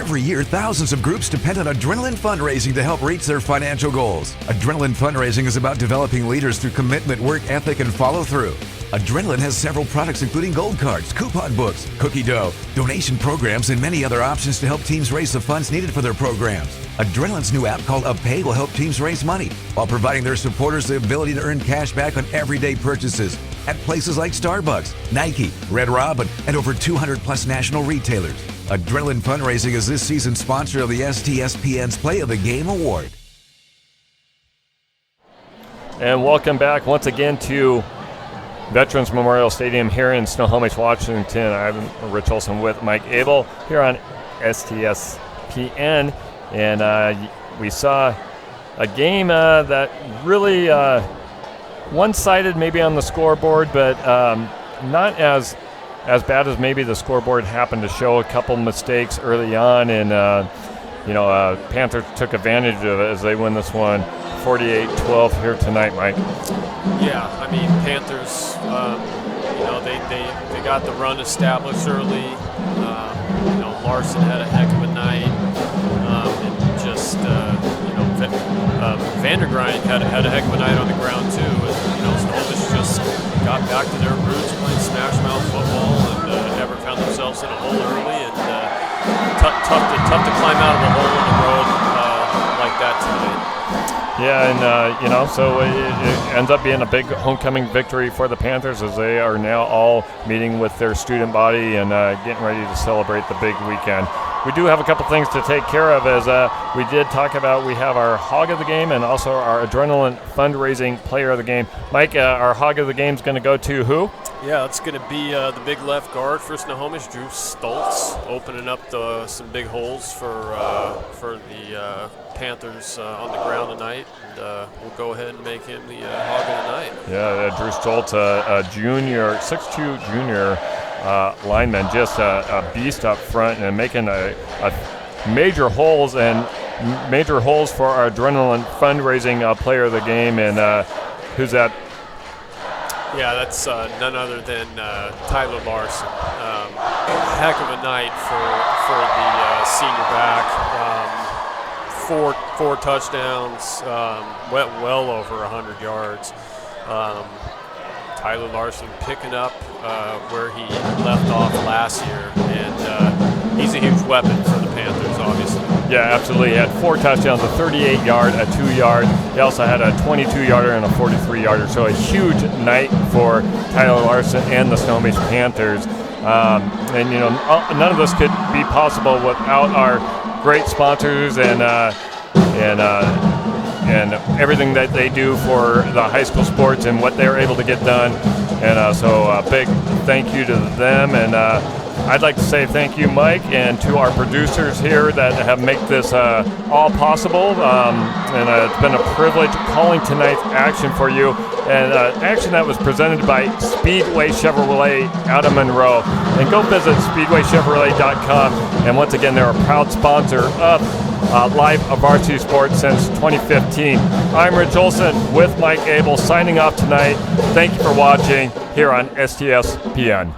Every year, thousands of groups depend on Adrenaline fundraising to help reach their financial goals. Adrenaline fundraising is about developing leaders through commitment, work ethic, and follow through. Adrenaline has several products including gold cards, coupon books, cookie dough, donation programs, and many other options to help teams raise the funds needed for their programs. Adrenaline's new app called UpPay will help teams raise money while providing their supporters the ability to earn cash back on everyday purchases at places like Starbucks, Nike, Red Robin, and over 200 plus national retailers. Adrenaline Fundraising is this season's sponsor of the STSPN's Play of the Game Award. And welcome back once again to Veterans Memorial Stadium here in Snohomish, Washington. I'm Rich Olson with Mike Abel here on STSPN. And we saw a game that really one-sided maybe on the scoreboard, but not as bad as maybe the scoreboard happened to show. A couple mistakes early on, and Panthers took advantage of it as they win this one 48-12 here tonight, Mike. Yeah, I mean, Panthers, they got the run established early. Larson had a heck of a night. And just, Vandergrind had a heck of a night on the ground, too. And, Snohomish just got back to their roots, playing smash mouth football, and Everett found themselves in a hole early. And tough to climb out of a hole in the road like that tonight. Yeah, and so it ends up being a big homecoming victory for the Panthers as they are now all meeting with their student body and getting ready to celebrate the big weekend. We do have a couple things to take care of, as we did talk about. We have our Hog of the Game and also our Adrenaline Fundraising Player of the Game. Mike, our Hog of the Game is going to go to who? Yeah, it's going to be the big left guard for Snohomish, Drew Stoltz, opening up some big holes for the Panthers on the ground tonight. And we'll go ahead and make him the Hog of the night. Yeah, Drew Stoltz, a junior, 6'2" junior lineman, just a beast up front and making a major holes for our Adrenaline Fundraising Player of the Game. And who's that? Yeah, that's none other than Tyler Larson. Heck of a night for the senior back. Four touchdowns, went well over 100 yards. Tyler Larson picking up where he left off last year, and he's a huge weapon for the Panthers, obviously. Yeah, absolutely. He had 4 touchdowns, a 38-yard, a 2-yard. He also had a 22-yarder and a 43-yarder. So a huge night for Tyler Larson and the Snohomish Panthers. And none of this could be possible without our great sponsors and everything that they do for the high school sports and what they're able to get done. And so a big thank you to them. And I'd like to say thank you, Mike, and to our producers here that have made this all possible. And it's been a privilege calling tonight's action for you. And action that was presented by Speedway Chevrolet out of Monroe. And go visit SpeedwayChevrolet.com. And once again, they're a proud sponsor of live varsity sports since 2015. I'm Rich Olson with Mike Abel signing off tonight. Thank you for watching here on STSPN.